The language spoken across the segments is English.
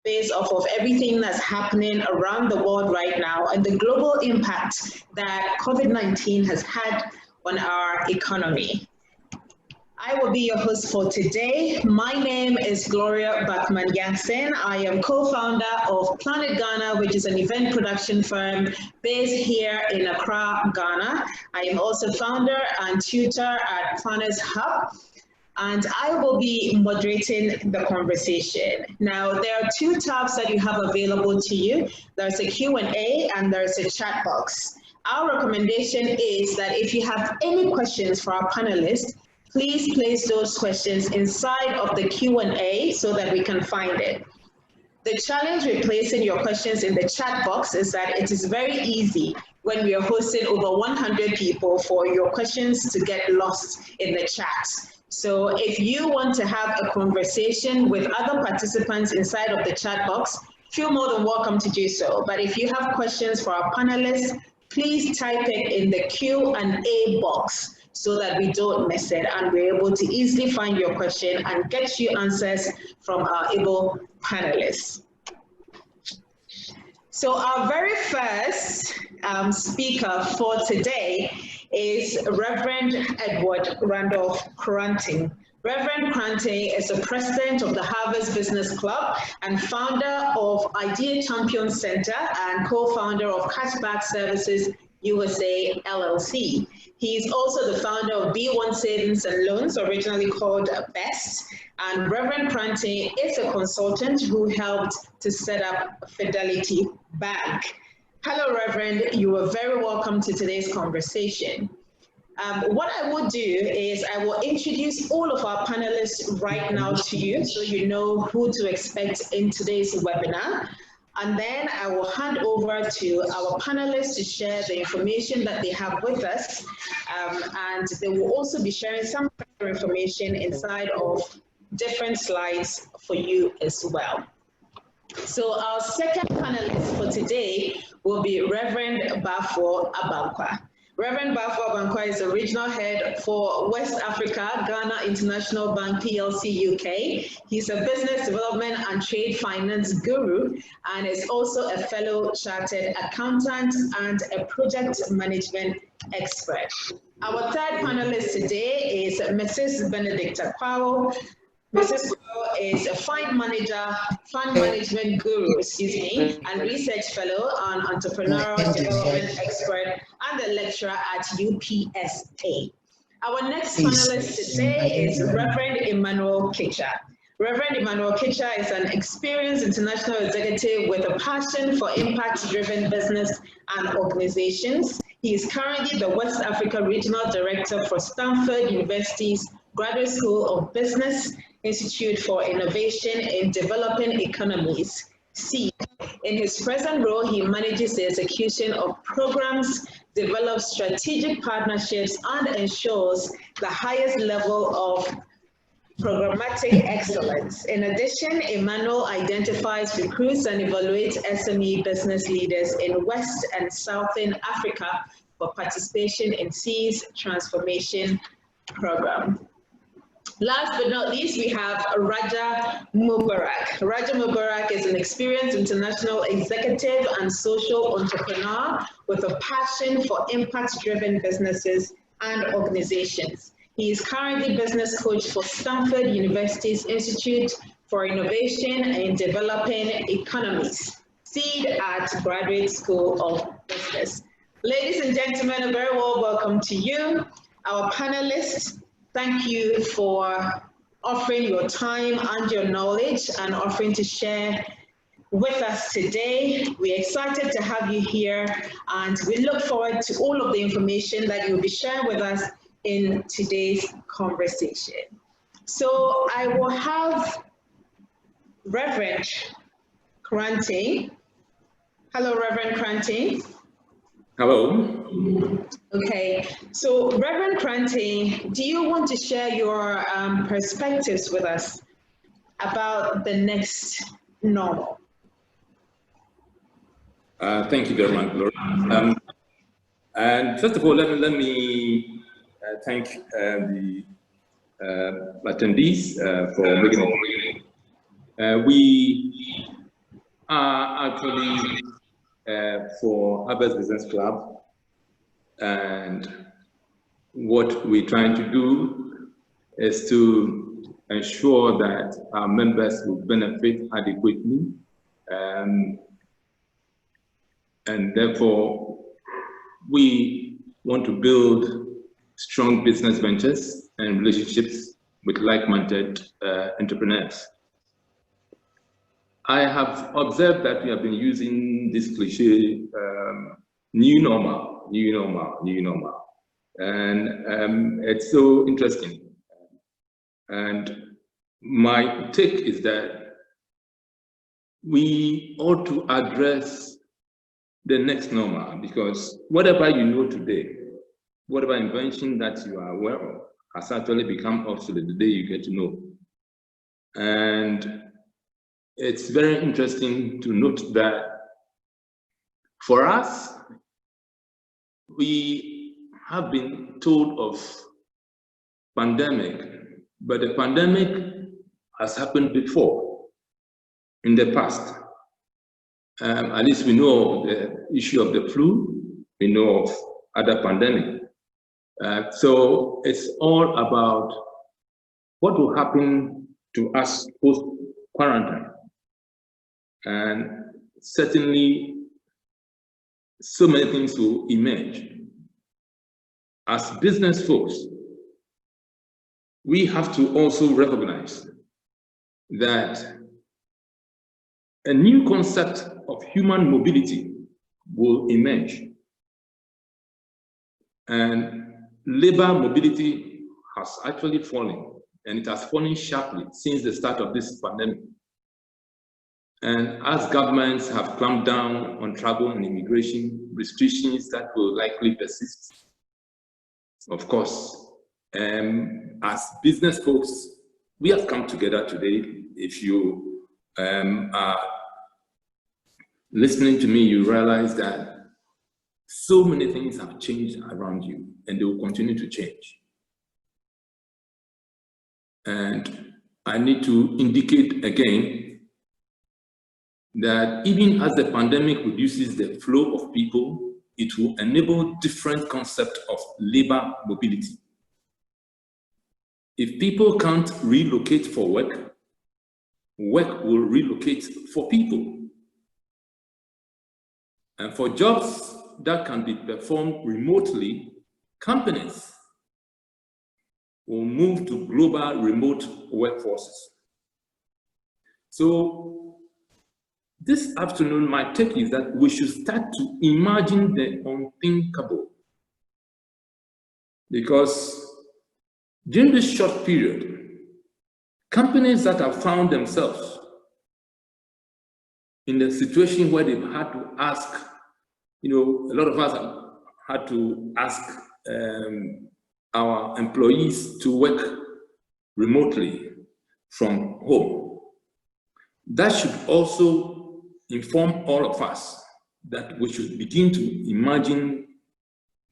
based off of everything that's happening around the world right now and the global impact that COVID-19 has had on our economy. I will be your host for today. My name is Gloria Bachman-Jansen. I am co-founder of Planet Ghana, which is an event production firm based here in Accra, Ghana. I am also founder and tutor at Planners Hub, and I will be moderating the conversation. Now, there are two tabs that you have available to you. There's a Q&A and there's a chat box. Our recommendation is that if you have any questions for our panelists, please place those questions inside of the Q&A so that we can find it. The challenge with placing your questions in the chat box is that it is very easy when we are hosting over 100 people for your questions to get lost in the chat. So if you want to have a conversation with other participants inside of the chat box, feel more than welcome to do so. But if you have questions for our panelists, please type it in the Q&A box so that we don't miss it and we're able to easily find your question and get you answers from our able panelists. So our very first speaker for today is Reverend Edward Randolph Kranting. Reverend Kranting is the president of the Harvest Business Club and founder of Idea Champion Center and co-founder of Cashback Services USA LLC. He is also the founder of B1 Savings and Loans, originally called BEST, and Reverend Kranting is a consultant who helped to set up Fidelity Bank. Hello, Reverend. You are very welcome to today's conversation. What I will do is I will introduce all of our panelists right now to you so you know who to expect in today's webinar. And then I will hand over to our panelists to share the information that they have with us. And they will also be sharing some information inside of different slides for you as well. So our second panelist for today will be Reverend Bafo Abankwa. Reverend Bafo Abankwa is the regional head for West Africa, Ghana International Bank PLC UK. He's a business development and trade finance guru and is also a fellow chartered accountant and a project management expert. Our third panelist today is Mrs. Benedicta Kwao. Mrs. Kwao is a fund management guru, and research fellow and entrepreneurial development expert and a lecturer at UPSA. Our next panelist today is Reverend Emmanuel Kicha. Reverend Emmanuel Kicha is an experienced international executive with a passion for impact-driven business and organizations. He is currently the West Africa Regional Director for Stanford University's Graduate School of Business Institute for Innovation in Developing Economies, SEED. In his present role, he manages the execution of programs, develops strategic partnerships, and ensures the highest level of programmatic excellence. In addition, Emmanuel identifies, recruits, and evaluates SME business leaders in West and Southern Africa for participation in SEED's transformation program. Last but not least, we have Raja Mubarak. Raja Mubarak is an experienced international executive and social entrepreneur with a passion for impact-driven businesses and organizations. He is currently business coach for Stanford University's Institute for Innovation in Developing Economies, SEED at Graduate School of Business. Ladies and gentlemen, a very warm welcome to you. Our panelists, thank you for offering your time and your knowledge and offering to share with us today. We're excited to have you here and we look forward to all of the information that you'll be sharing with us in today's conversation. So I will have Reverend Kranting. Hello, Reverend Kranting. Hello. Okay, so Reverend Kranting, do you want to share your perspectives with us about the next normal? Thank you very much, Laura. And first of all, let me thank the attendees for making it. are actually for Harvest Business Club, and what we're trying to do is to ensure that our members will benefit adequately, and therefore we want to build strong business ventures and relationships with like-minded entrepreneurs. I have observed that we have been using this cliche, new normal, new normal, new normal. And it's so interesting. And my take is that we ought to address the next normal, because whatever you know today, whatever invention that you are aware of has actually become obsolete the day you get to know. And it's very interesting to note that for us, we have been told of pandemic, but the pandemic has happened before in the past. At least we know the issue of the flu, we know of other pandemic. So it's all about what will happen to us post-quarantine. And certainly, so many things will emerge. As business folks, we have to also recognize that a new concept of human mobility will emerge. And labor mobility has actually fallen, and it has fallen sharply since the start of this pandemic. And as governments have clamped down on travel and immigration restrictions that will likely persist, of course, as business folks, we have come together today. If you are listening to me, you realize that so many things have changed around you, and they will continue to change. And I need to indicate again that even as the pandemic reduces the flow of people, it will enable different concept of labor mobility. If people can't relocate for work, work will relocate for people. And for jobs that can be performed remotely, companies will move to global remote workforces. So this afternoon, my take is that we should start to imagine the unthinkable. Because during this short period, companies that have found themselves in the situation where they've had to ask, a lot of us have had to ask our employees to work remotely from home. That should also inform all of us that we should begin to imagine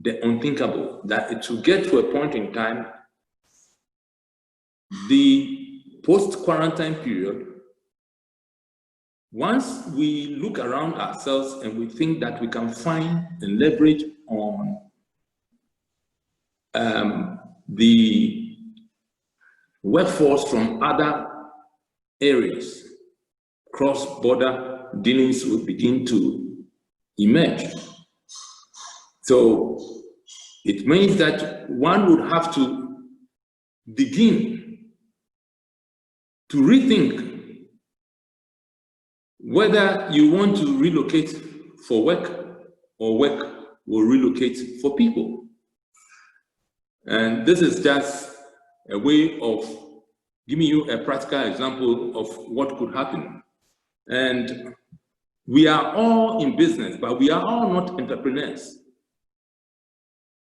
the unthinkable, that it will get to a point in time, the post-quarantine period, once we look around ourselves and we think that we can find and leverage on the workforce from other areas, cross-border dealings will begin to emerge. So it means that one would have to begin to rethink whether you want to relocate for work or work will relocate for people. And this is just a way of giving you a practical example of what could happen. And we are all in business, but we are all not entrepreneurs.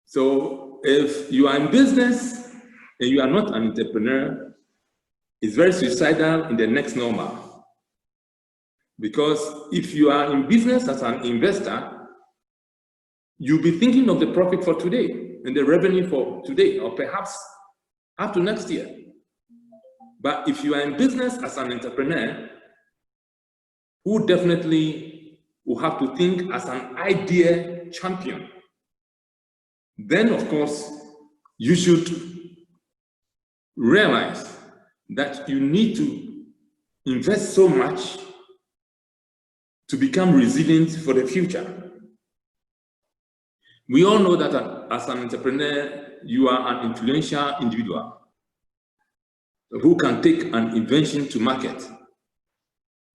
So if you are in business and you are not an entrepreneur, it's very suicidal in the next normal. Because if you are in business as an investor, you'll be thinking of the profit for today and the revenue for today, or perhaps up to next year. But if you are in business as an entrepreneur, who definitely will have to think as an idea champion. Then, of course, you should realize that you need to invest so much to become resilient for the future. We all know that as an entrepreneur, you are an influential individual who can take an invention to market.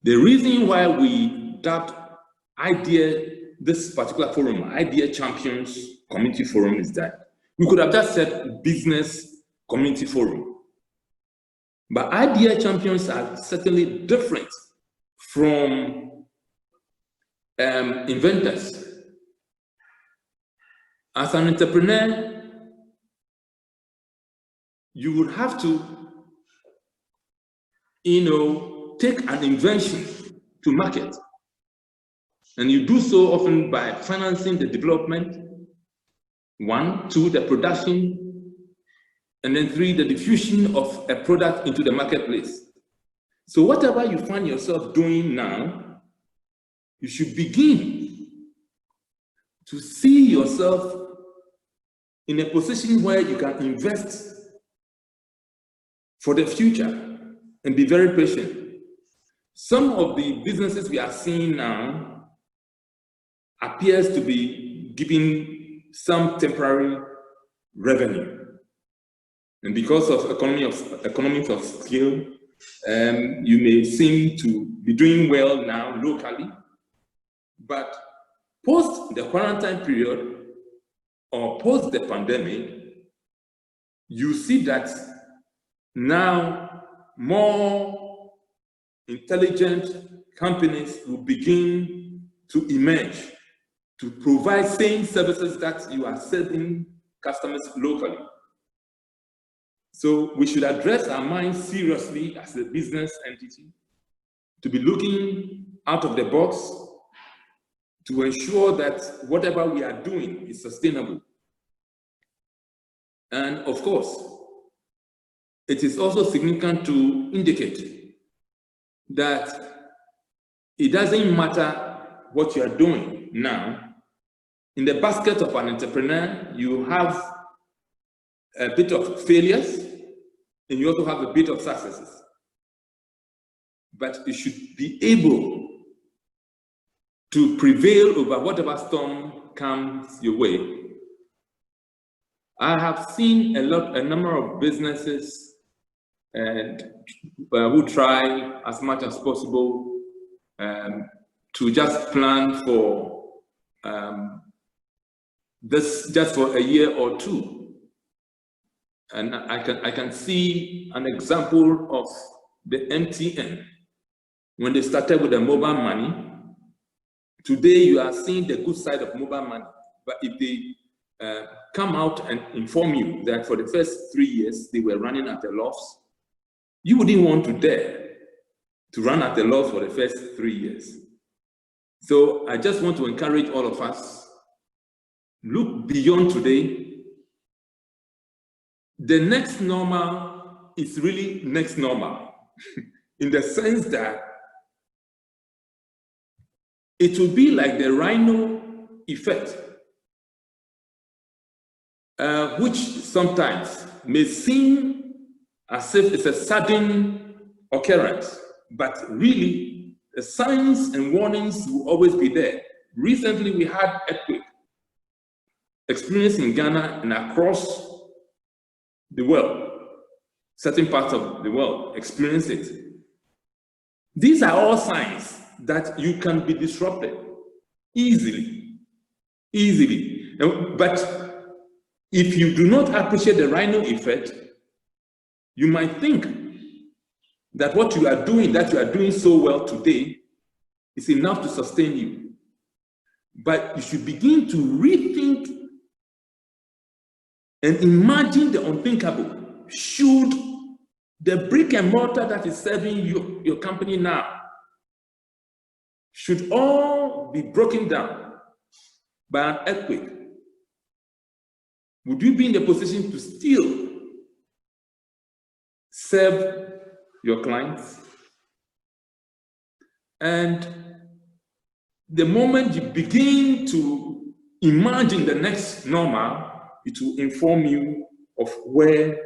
The reason why we dubbed this particular forum, Idea Champions Community Forum, is that we could have just said Business Community Forum. But Idea Champions are certainly different from inventors. As an entrepreneur, you would have to, take an invention to market. And you do so often by financing the development, 1, 2, the production, and then 3, the diffusion of a product into the marketplace. So whatever you find yourself doing now, you should begin to see yourself in a position where you can invest for the future and be very patient. Some of the businesses we are seeing now appears to be giving some temporary revenue. And because of economies of scale, you may seem to be doing well now locally, but post the quarantine period or post the pandemic, you see that now more intelligent companies will begin to emerge to provide same services that you are serving customers locally. So we should address our minds seriously as a business entity to be looking out of the box to ensure that whatever we are doing is sustainable. And of course, it is also significant to indicate that it doesn't matter what you are doing now. In the basket of an entrepreneur, you have a bit of failures and you also have a bit of successes. But you should be able to prevail over whatever storm comes your way. I have seen a number of businesses who try as much as possible to just plan for this just for a year or two. And I can see an example of the MTN when they started with the mobile money. Today you are seeing the good side of mobile money, but if they come out and inform you that for the first 3 years they were running at a loss, you wouldn't want to dare to run at a loss for the first 3 years. So I just want to encourage all of us, look beyond today. The next normal is really next normal in the sense that it will be like the rhino effect, which sometimes may seem as if it's a sudden occurrence, but really the signs and warnings will always be there. Recently, we had earthquake experience in Ghana and across the world. Certain parts of the world experience it. These are all signs that you can be disrupted easily. But if you do not appreciate the rhino effect, you might think that what you are doing so well today is enough to sustain you. But you should begin to rethink and imagine the unthinkable. Should the brick and mortar that is serving your company now should all be broken down by an earthquake, would you be in the position to still serve your clients? And the moment you begin to imagine the next normal, it will inform you of where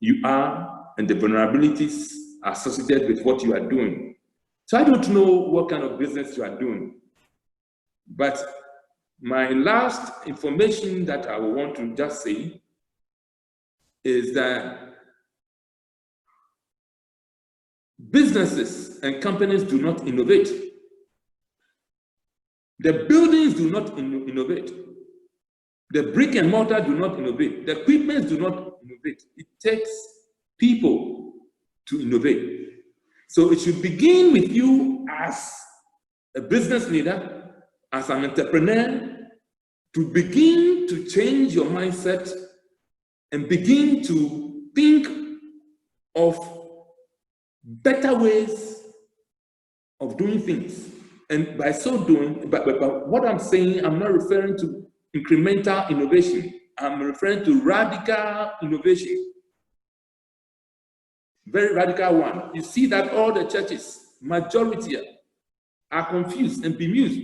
you are and the vulnerabilities associated with what you are doing. So I don't know what kind of business you are doing, but my last information that I want to just say is that businesses and companies do not innovate. The buildings do not innovate. The brick and mortar do not innovate. The equipment do not innovate. It takes people to innovate. So it should begin with you as a business leader, as an entrepreneur, to begin to change your mindset and begin to think of better ways of doing things. And by so doing, but what I'm saying, I'm not referring to incremental innovation. I'm referring to radical innovation. Very radical one. You see that all the churches, majority, are confused and bemused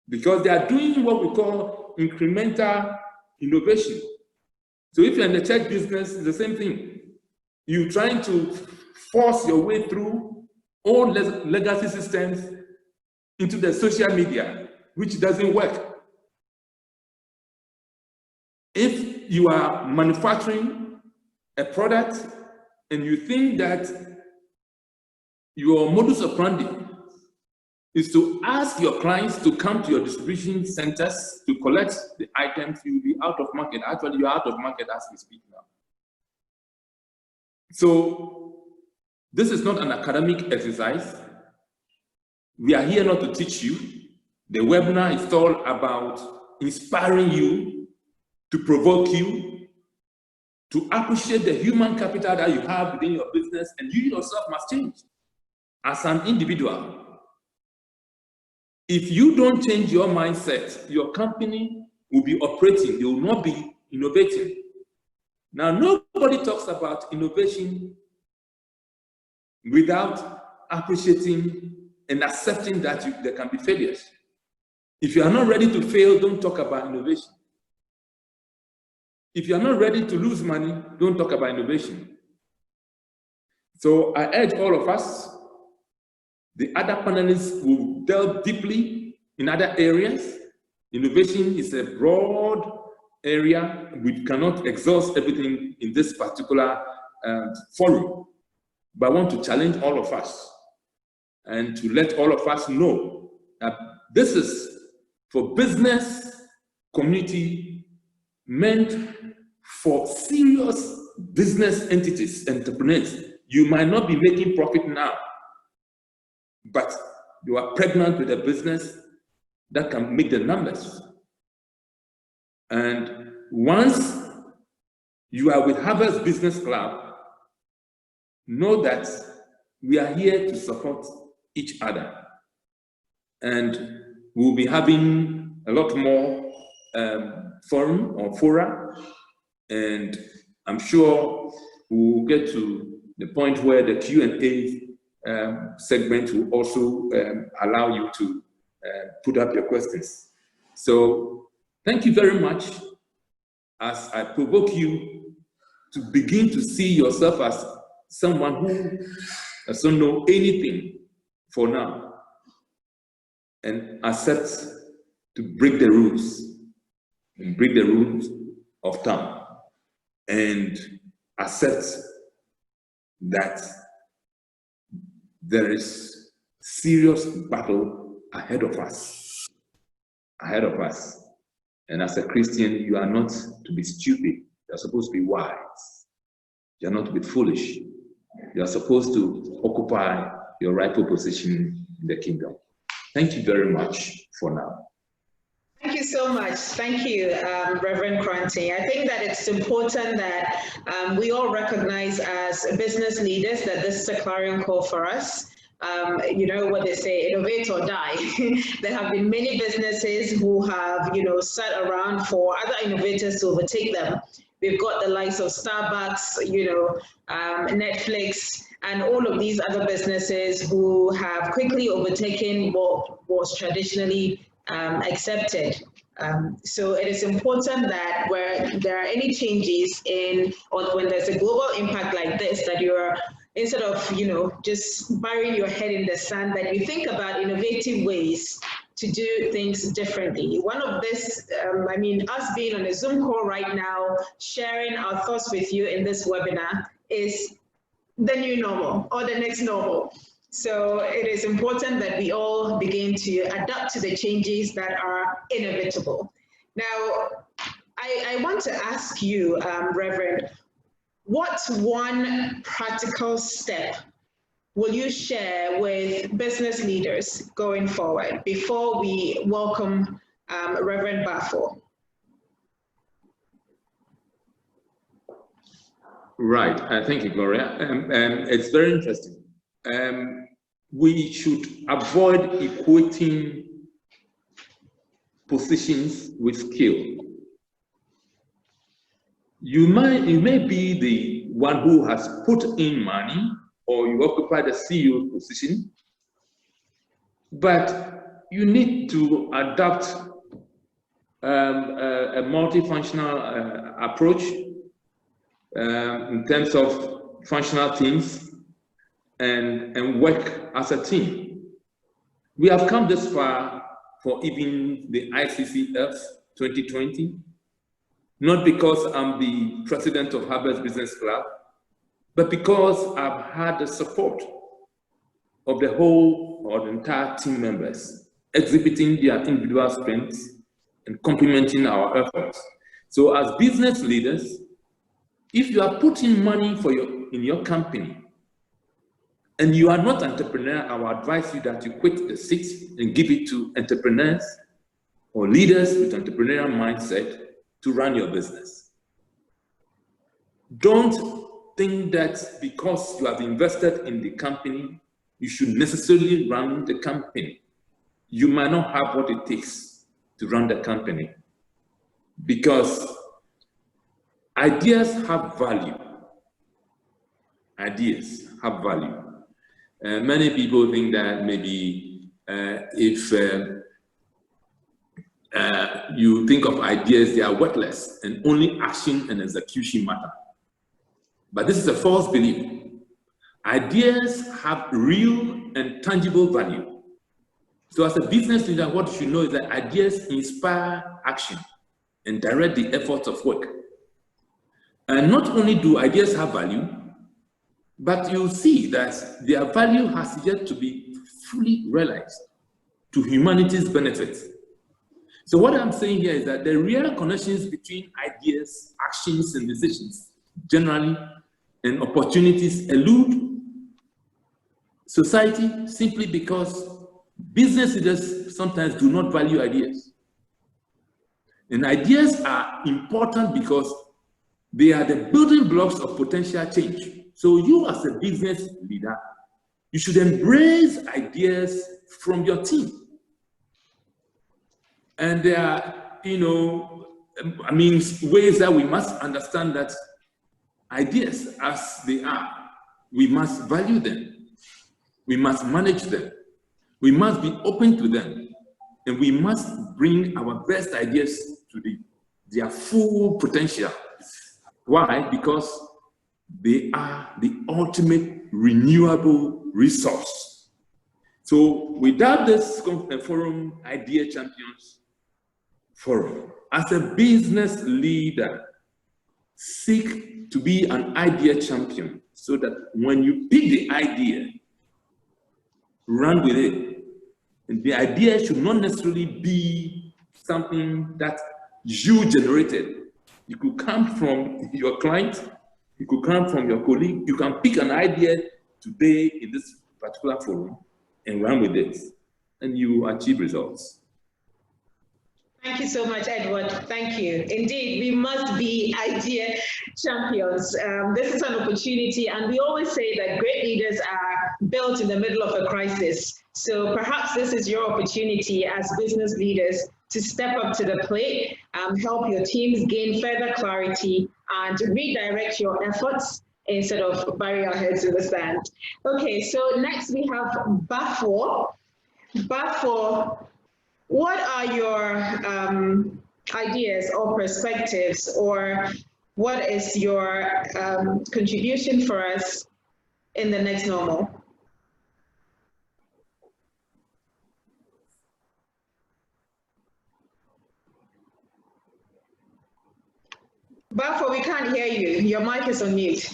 because they are doing what we call incremental innovation. So if you're in the church business, it's the same thing. You're trying to force your way through old legacy systems into the social media, which doesn't work. If you are manufacturing a product and you think that your modus operandi is to ask your clients to come to your distribution centers to collect the items, you'll be out of market. Actually, you're out of market as we speak now. So this is not an academic exercise. We are here not to teach you. The webinar is all about inspiring you, to provoke you, to appreciate the human capital that you have within your business, and you yourself must change as an individual. If you don't change your mindset, your company will be operating, they will not be innovating. Now, nobody talks about innovation without appreciating and accepting that there can be failures. If you are not ready to fail, don't talk about innovation. If you are not ready to lose money, don't talk about innovation. So I urge all of us, the other panelists will delve deeply in other areas. Innovation is a broad area. We cannot exhaust everything in this particular forum. But I want to challenge all of us and to let all of us know that this is for business community meant for serious business entities, entrepreneurs. You might not be making profit now, but you are pregnant with a business that can make the numbers. And once you are with Harvest Business Club, know that we are here to support each other. And we'll be having a lot more forum or fora, and I'm sure we'll get to the point where the Q&A segment will also allow you to put up your questions. So thank you very much as I provoke you to begin to see yourself as someone who doesn't know anything for now and accept to break the rules and break the rules of time and accept that there is serious battle ahead of us. And as a Christian, you are not to be stupid. You're supposed to be wise. You're not to be foolish. You're supposed to occupy your rightful position in the kingdom. Thank you very much for now. Thank you so much. Thank you, Reverend Kranti. I think that it's important that we all recognize as business leaders that this is a clarion call for us. You know what they say, innovate or die. There have been many businesses who have, sat around for other innovators to overtake them. We've got the likes of Starbucks, Netflix, and all of these other businesses who have quickly overtaken what was traditionally accepted. So it is important that where there are any changes or when there's a global impact like this, that you're, instead of, just burying your head in the sand, that you think about innovative ways to do things differently. One of this, us being on a Zoom call right now, sharing our thoughts with you in this webinar is the new normal or the next normal. So it is important that we all begin to adapt to the changes that are inevitable. Now, I want to ask you, Reverend, what one practical step will you share with business leaders going forward before we welcome Reverend Bafo? Right, thank you, Gloria. It's very interesting. We should avoid equating positions with skill. You may be the one who has put in money, or you occupy the CEO position, but you need to adopt a multifunctional approach in terms of functional teams and work as a team. We have come this far for even the ICCF 2020, not because I'm the president of Harvard Business Club, but because I've had the support of the whole or the entire team members, exhibiting their individual strengths and complementing our efforts. So as business leaders, if you are putting money in your company and you are not entrepreneur, I would advise you that you quit the seats and give it to entrepreneurs or leaders with entrepreneurial mindset to run your business. Don't think that because you have invested in the company, you should necessarily run the company. You might not have what it takes to run the company, because ideas have value. Ideas have value. Many people think that maybe if you think of ideas, they are worthless and only action and execution matter. But this is a false belief. Ideas have real and tangible value. So as a business leader, what you should know is that ideas inspire action and direct the efforts of work. And not only do ideas have value, but you'll see that their value has yet to be fully realized to humanity's benefit. So what I'm saying here is that the real connections between ideas, actions, and decisions generally and opportunities elude society simply because business leaders sometimes do not value ideas. And ideas are important because they are the building blocks of potential change. So you as a business leader, you should embrace ideas from your team. And there are, ways that we must understand that ideas as they are, we must value them. We must manage them. We must be open to them. And we must bring our best ideas to their full potential. Why? Because they are the ultimate renewable resource. So without this forum, Idea Champions Forum, as a business leader, seek to be an idea champion so that when you pick the idea, run with it. And the idea should not necessarily be something that you generated. It could come from your client, it could come from your colleague. You can pick an idea today in this particular forum and run with it, and you will achieve results. Thank you so much, Edward. Thank you. Indeed, we must be idea champions. This is an opportunity, and we always say that great leaders are built in the middle of a crisis. So perhaps this is your opportunity as business leaders to step up to the plate, help your teams gain further clarity, and redirect your efforts instead of bury our heads in the sand. Okay, so next we have Bafo. Bafo, what are your ideas or perspectives, or what is your contribution for us in the next normal? Bafo, we can't hear you. Your mic is on mute.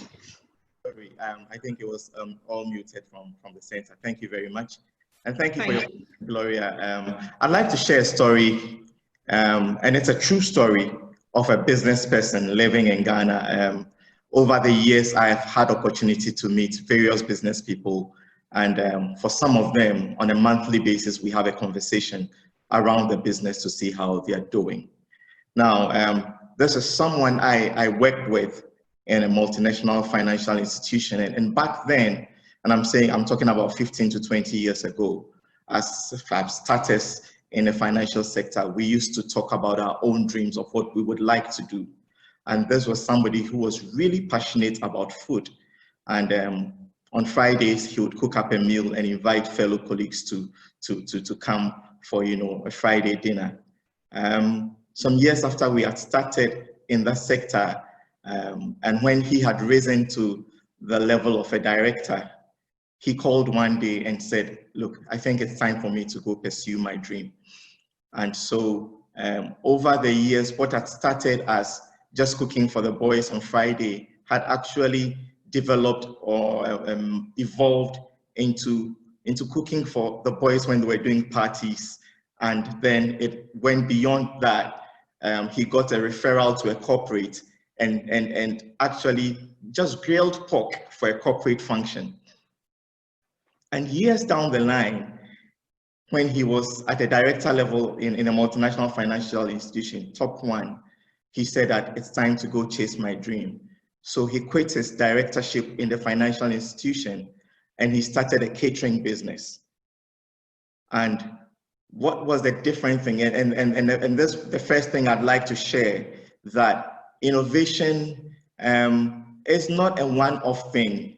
Sorry, I think it was all muted from the center. Thank you very much. And thank you for your Gloria. I'd like to share a story, and it's a true story of a business person living in Ghana. Over the years, I've had opportunity to meet various business people, and for some of them, on a monthly basis, we have a conversation around the business to see how they are doing. Now, this is someone I worked with in a multinational financial institution. And back then, and I'm talking about 15 to 20 years ago, as starters in the financial sector, we used to talk about our own dreams of what we would like to do. And this was somebody who was really passionate about food. And on Fridays, he would cook up a meal and invite fellow colleagues to come for, a Friday dinner. Some years after we had started in that sector, and when he had risen to the level of a director, he called one day and said, look, I think it's time for me to go pursue my dream. And so over the years, what had started as just cooking for the boys on Friday had actually developed or evolved into cooking for the boys when they were doing parties. And then it went beyond that. He got a referral to a corporate and actually just grilled pork for a corporate function. And years down the line, when he was at a director level in a multinational financial institution, top one, he said that it's time to go chase my dream. So he quit his directorship in the financial institution and he started a catering business. And what was the different thing? And this the first thing I'd like to share, that innovation is not a one-off thing.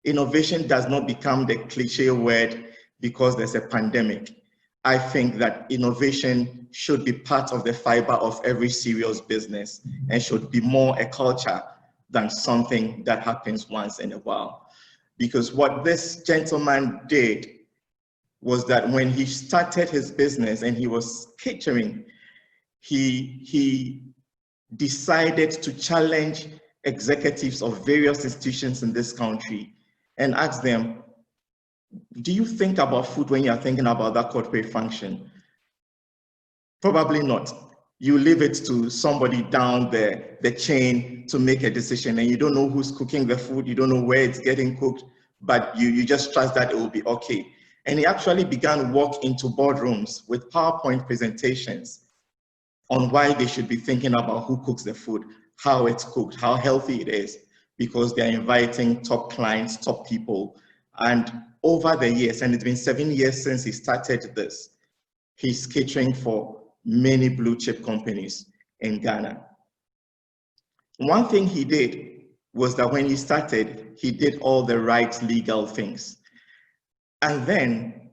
Innovation does not become the cliche word because there's a pandemic. I think that innovation should be part of the fiber of every serious business and should be more a culture than something that happens once in a while. Because what this gentleman did was that when he started his business and he was catering, he decided to challenge executives of various institutions in this country and ask them, do you think about food when you're thinking about that corporate function? Probably not. You leave it to somebody down the chain to make a decision, and you don't know who's cooking the food, you don't know where it's getting cooked, but you just trust that it will be okay. And he actually began walk into boardrooms with PowerPoint presentations on why they should be thinking about who cooks the food, how it's cooked, how healthy it is, because they're inviting top clients, top people. And over the years, and it's been 7 years since he started this, he's catering for many blue chip companies in Ghana. One thing he did was that when he started, he did all the right legal things. And then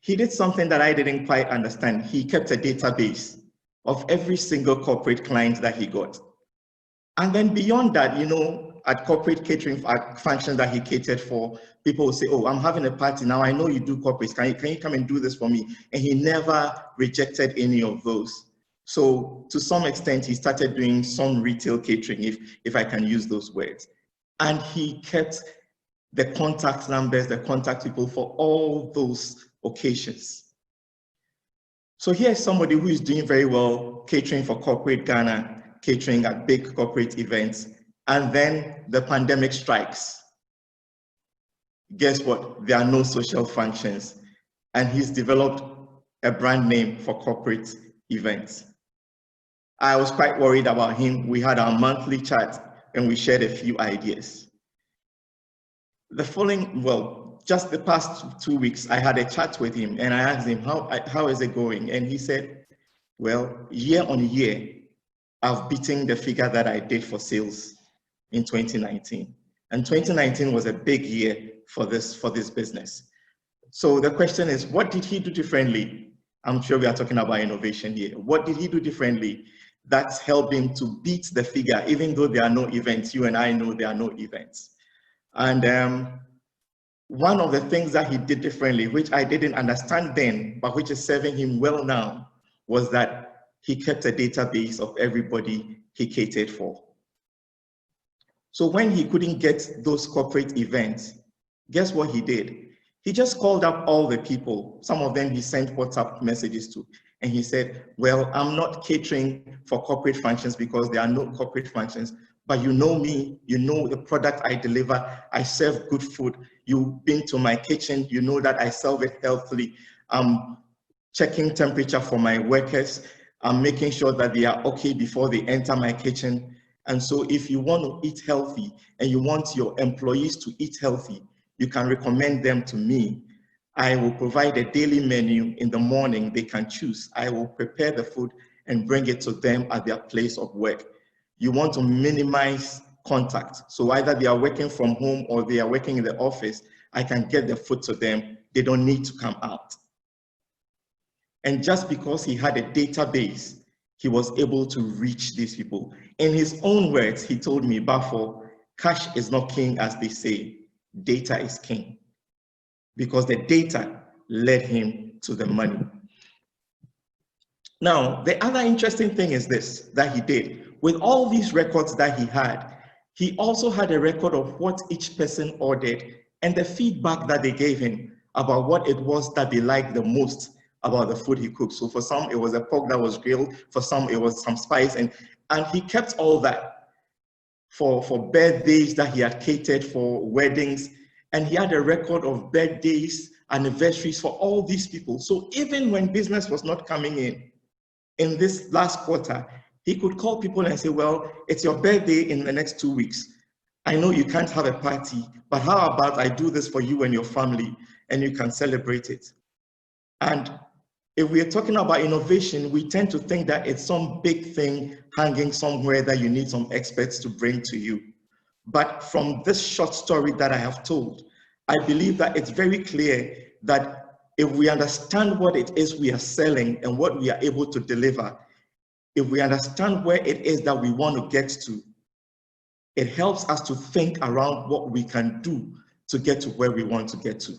he did something that I didn't quite understand. He kept a database of every single corporate client that he got. And then beyond that, at corporate catering functions that he catered for, people will say, oh, I'm having a party now. I know you do corporates. Can you come and do this for me? And he never rejected any of those. So to some extent, he started doing some retail catering, if I can use those words. And he kept the contact numbers, the contact people for all those occasions. So here's somebody who is doing very well, catering for corporate Ghana, catering at big corporate events, and then the pandemic strikes. Guess what? There are no social functions, and he's developed a brand name for corporate events. I was quite worried about him. We had our monthly chat, and we shared a few ideas. The following, just the past 2 weeks, I had a chat with him, and I asked him, how is it going? And he said, well, year on year, I've beaten the figure that I did for sales in 2019. And 2019 was a big year for this business. So the question is, what did he do differently? I'm sure we are talking about innovation here. What did he do differently that's helped him to beat the figure, even though there are no events? You and I know there are no events. And one of the things that he did differently, which I didn't understand then, but which is serving him well now, was that he kept a database of everybody he catered for. So when he couldn't get those corporate events, guess what he did? He just called up all the people. Some of them he sent WhatsApp messages to, and he said, well, I'm not catering for corporate functions because there are no corporate functions, but you know me, you know the product I deliver, I serve good food. You've been to my kitchen, you know that I serve it healthily. I'm checking temperature for my workers. I'm making sure that they are okay before they enter my kitchen. And so if you want to eat healthy and you want your employees to eat healthy, you can recommend them to me. I will provide a daily menu in the morning they can choose. I will prepare the food and bring it to them at their place of work. You want to minimize contact. So either they are working from home or they are working in the office, I can get the food to them. They don't need to come out. And just because he had a database, he was able to reach these people. In his own words, he told me, Bafo, cash is not king as they say. Data is king, because the data led him to the money. Now, the other interesting thing is this, that he did. With all these records that he also had a record of what each person ordered and the feedback that they gave him about what it was that they liked the most about the food he cooked. So for some, it was a pork that was grilled. For some, it was some spice. And he kept all that for birthdays that he had catered, for weddings. And he had a record of birthdays, anniversaries for all these people. So even when business was not coming in this last quarter, he could call people and say, well, it's your birthday in the next 2 weeks. I know you can't have a party, but how about I do this for you and your family and you can celebrate it? And if we are talking about innovation, we tend to think that it's some big thing hanging somewhere that you need some experts to bring to you. But from this short story that I have told, I believe that it's very clear that if we understand what it is we are selling and what we are able to deliver, if we understand where it is that we want to get to, it helps us to think around what we can do to get to where we want to get to.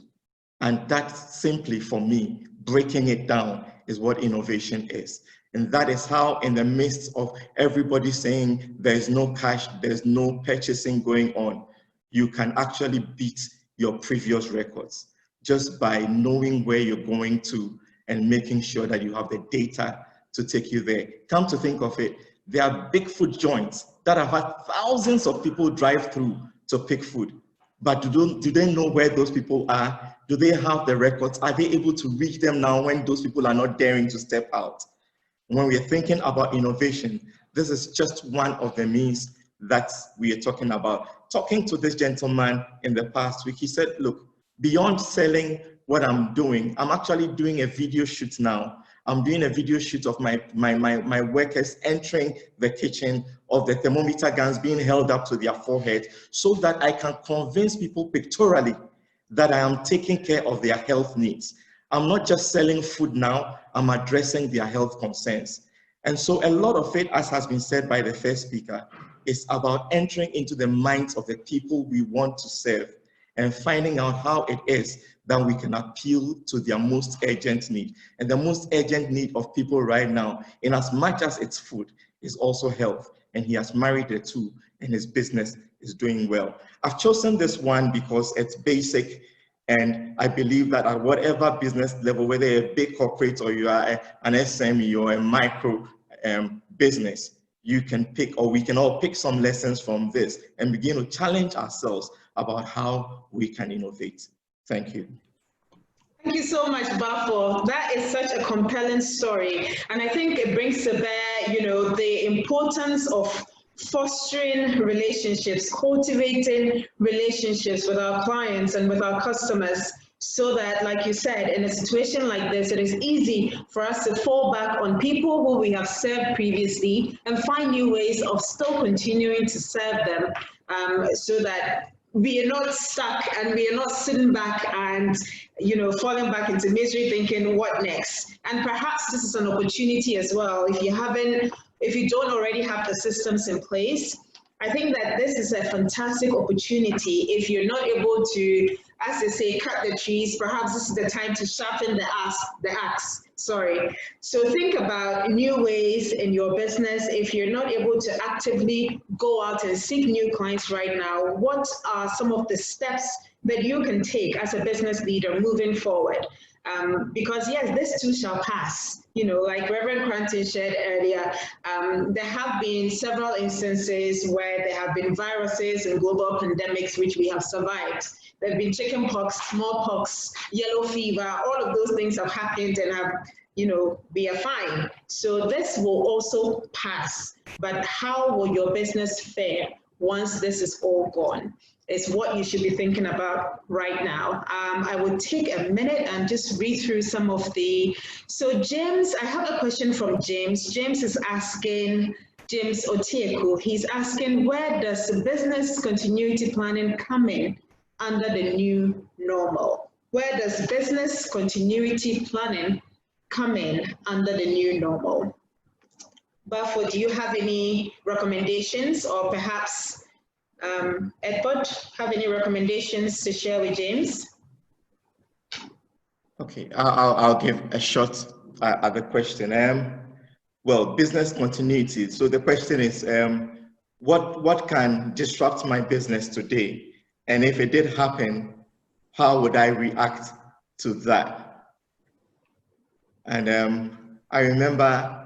And that simply, for me, breaking it down is what innovation is. And that is how, in the midst of everybody saying there's no cash, there's no purchasing going on, you can actually beat your previous records just by knowing where you're going to and making sure that you have the data to take you there. Come to think of it, there are big food joints that have had thousands of people drive through to pick food. But do they know where those people are? Do they have the records? Are they able to reach them now when those people are not daring to step out? When we are thinking about innovation, this is just one of the means that we are talking about. Talking to this gentleman in the past week, he said, look, beyond selling what I'm doing, I'm actually doing a video shoot now. I'm doing a video shoot of my workers entering the kitchen, of the thermometer guns being held up to their forehead, so that I can convince people pictorially that I am taking care of their health needs. I'm not just selling food now, I'm addressing their health concerns. And so a lot of it, as has been said by the first speaker, is about entering into the minds of the people we want to serve and finding out how it is that we can appeal to their most urgent need. And the most urgent need of people right now, in as much as it's food, is also health. And he has married the two, and his business is doing well. I've chosen this one because it's basic, and I believe that at whatever business level, whether you're a big corporate or you are an SME or a micro business, you can pick, or we can all pick some lessons from this and begin to challenge ourselves about how we can innovate. Thank you. Thank you so much, Bafo. That is such a compelling story. And I think it brings to bear, the importance of fostering relationships, cultivating relationships with our clients and with our customers so that, like you said, in a situation like this, it is easy for us to fall back on people who we have served previously and find new ways of still continuing to serve them, so that we are not stuck and we are not sitting back and, falling back into misery thinking, what next? And perhaps this is an opportunity as well. If you don't already have the systems in place, I think that this is a fantastic opportunity. If you're not able to, as they say, cut the trees, perhaps this is the time to sharpen the axe. So think about new ways in your business. If you're not able to actively go out and seek new clients right now, what are some of the steps that you can take as a business leader moving forward? Because yes, this too shall pass. Like Reverend Cranton shared earlier, there have been several instances where there have been viruses and global pandemics which we have survived. There have been chickenpox, smallpox, yellow fever, all of those things have happened and have, we are fine. So this will also pass. But how will your business fare once this is all gone? Is what you should be thinking about right now. I would take a minute and just read through some of the, so James, I have a question from James. James is asking, James Otieku, he's asking, where does the business continuity planning come in under the new normal? Where does business continuity planning come in under the new normal? Bafo, do you have any recommendations, or perhaps Edward, have any recommendations to share with James? Okay, I'll give a shot at the question. Well, business continuity. So the question is, what can disrupt my business today? And if it did happen, how would I react to that? And I remember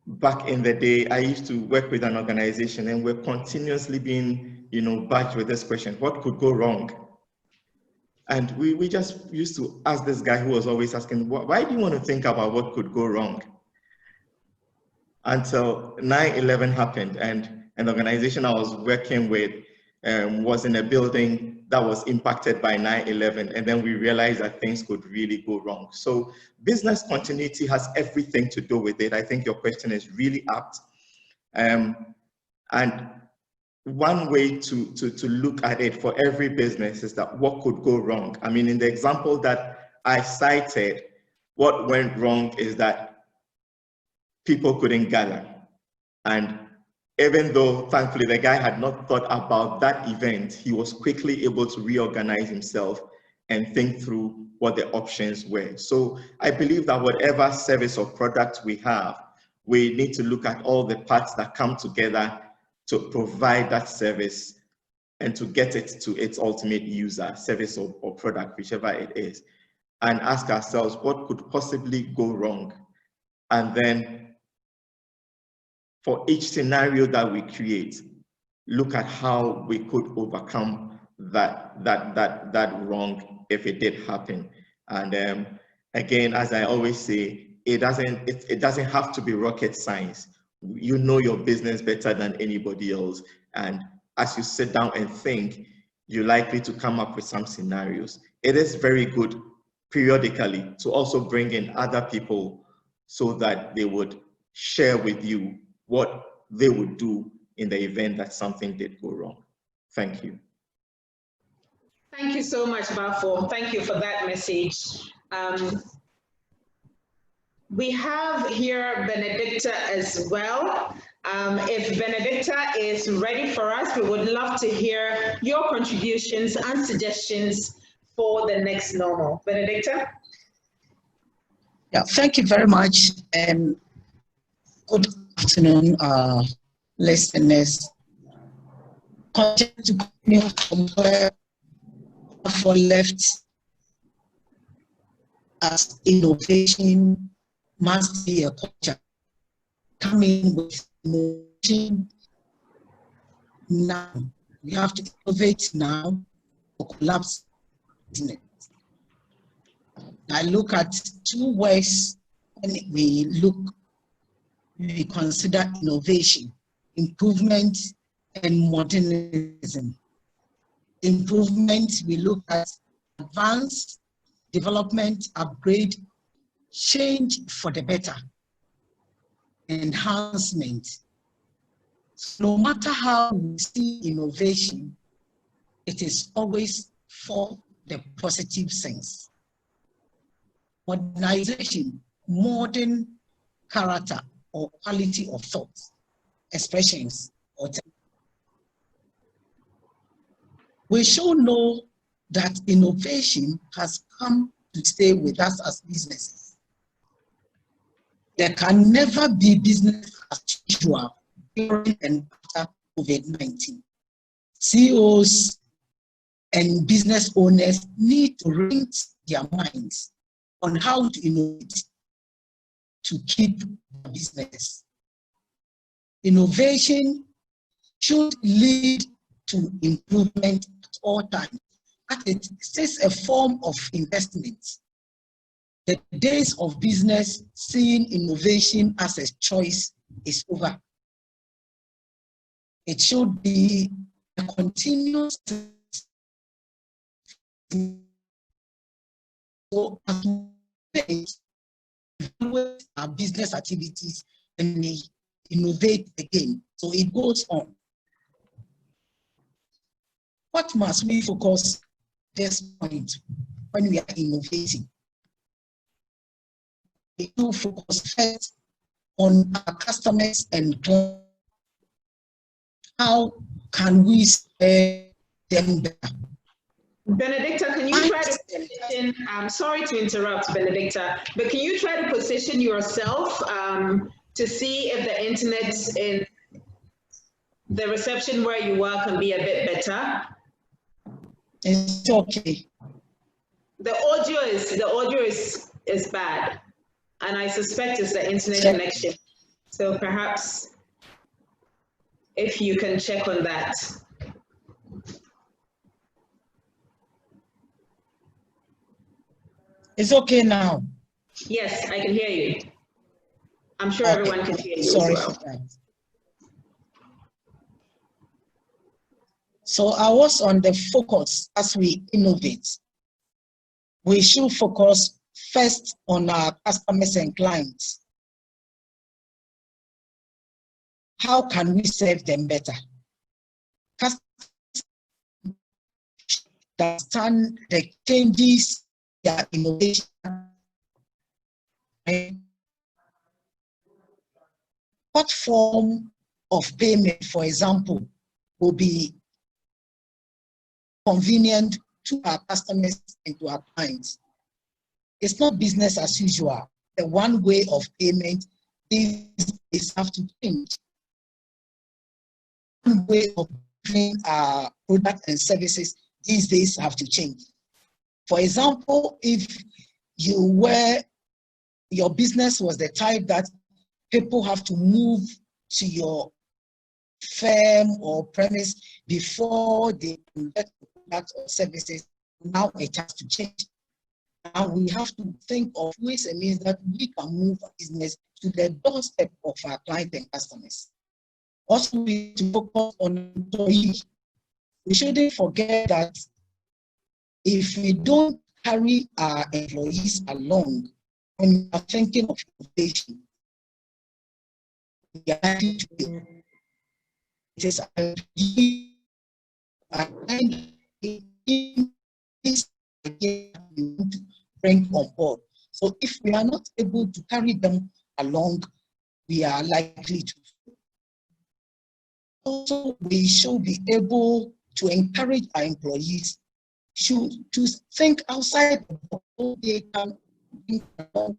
back in the day, I used to work with an organization, and we're continuously being, badged with this question: what could go wrong? And we just used to ask this guy who was always asking, why do you want to think about what could go wrong? Until 9/11 happened, and an organization I was working with was in a building that was impacted by 9/11, and then we realized that things could really go wrong. So business continuity has everything to do with it. I think your question is really apt. And one way to look at it for every business is that what could go wrong? I mean, in the example that I cited, what went wrong is that people couldn't gather. And even though, thankfully, the guy had not thought about that event, he was quickly able to reorganize himself and think through what the options were. So I believe that whatever service or product we have, we need to look at all the parts that come together to provide that service and to get it to its ultimate user, service or product, whichever it is, and ask ourselves what could possibly go wrong. And then for each scenario that we create, look at how we could overcome that wrong if it did happen. And again, as I always say, it doesn't have to be rocket science. You know your business better than anybody else, and as you sit down and think, you're likely to come up with some scenarios. It is very good periodically to also bring in other people so that they would share with you what they would do in the event that something did go wrong. Thank you. Thank you so much, Bafo. Thank you for that message. We have here Benedicta as well. If Benedicta is ready for us, we would love to hear your contributions and suggestions for the next normal. Benedicta? Yeah, thank you very much. Good afternoon, listeners. Continue to continue from where for left, as innovation must be a culture. Coming with innovation now. We have to innovate now or collapse. I look at two ways when we consider innovation: improvement and modernism. Improvement, we look at advance, development, upgrade, change for the better, enhancement. No matter how we see innovation, it is always for the positive sense. Modernization, modern character or quality of thought, expressions, or we should know that innovation has come to stay with us as businesses. There can never be business as usual during and after COVID-19. CEOs and business owners need to rinse their minds on how to innovate to keep the business. Innovation should lead to improvement at all times. It is a form of investment. The days of business seeing innovation as a choice is over. It should be a continuous so as evaluate our business activities and innovate again. So it goes on. What must we focus this point when we are innovating? We do focus first on our customers and clients. How can we serve them better? Benedicta, can you try to position, I'm sorry to interrupt, Benedicta, but can you try to position yourself to see if the internet in the reception where you are can be a bit better? It's okay. The audio is bad, and I suspect it's the internet connection. So perhaps if you can check on that. It's okay now. Yes, I can hear you. I'm sure everyone can hear you. Sorry as well. for that. So I was on the focus as we innovate. We should focus first on our customers and clients. How can we serve them better? Customers understand the changes, their innovation. What form of payment, for example, will be convenient to our customers and to our clients? It's not business as usual. The one way of payment, these days have to change. One way of paying our products and services these days have to change. For example, if your business was the type that people have to move to your firm or premise before they get the products or services, now it has to change. Now we have to think of ways and means that we can move our business to the doorstep of our clients and customers. Also, we need to focus on employees. We shouldn't forget that if we don't carry our employees along when we are thinking of innovation, we are likely to fail. It is to bring on board. So if we are not able to carry them along, we are likely to fail. Also, we should be able to encourage our employees to think outside the box so they can bring some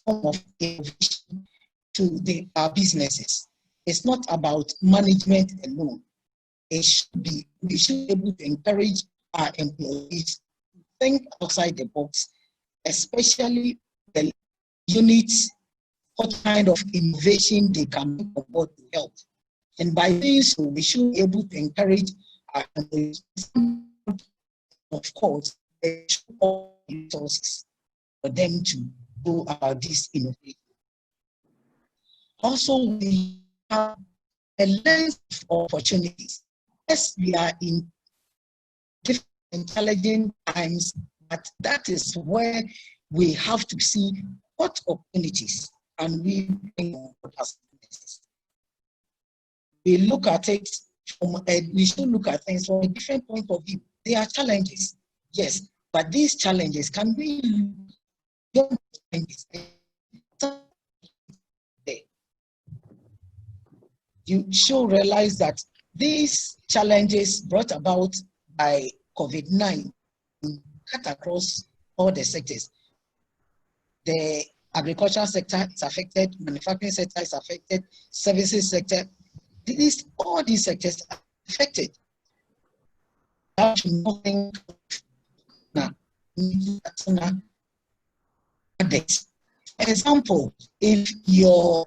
form of innovation to our businesses. It's not about management alone. We should be able to encourage our employees to think outside the box, especially the units, what kind of innovation they can bring on board to help. And by doing so, we should be able to encourage our employees. Of course, there should be resources for them to go about this innovation. Also, we have a lens of opportunities. Yes, we are in different and challenging times, but that is where we have to see what opportunities and we bring opportunities. We look at it from we should look at things from a different point of view. There are challenges, yes, but these challenges can be you should realize that these challenges brought about by COVID-19 cut across all the sectors. The agricultural sector is affected, manufacturing sector is affected, services sector. All these sectors are affected. Example, if your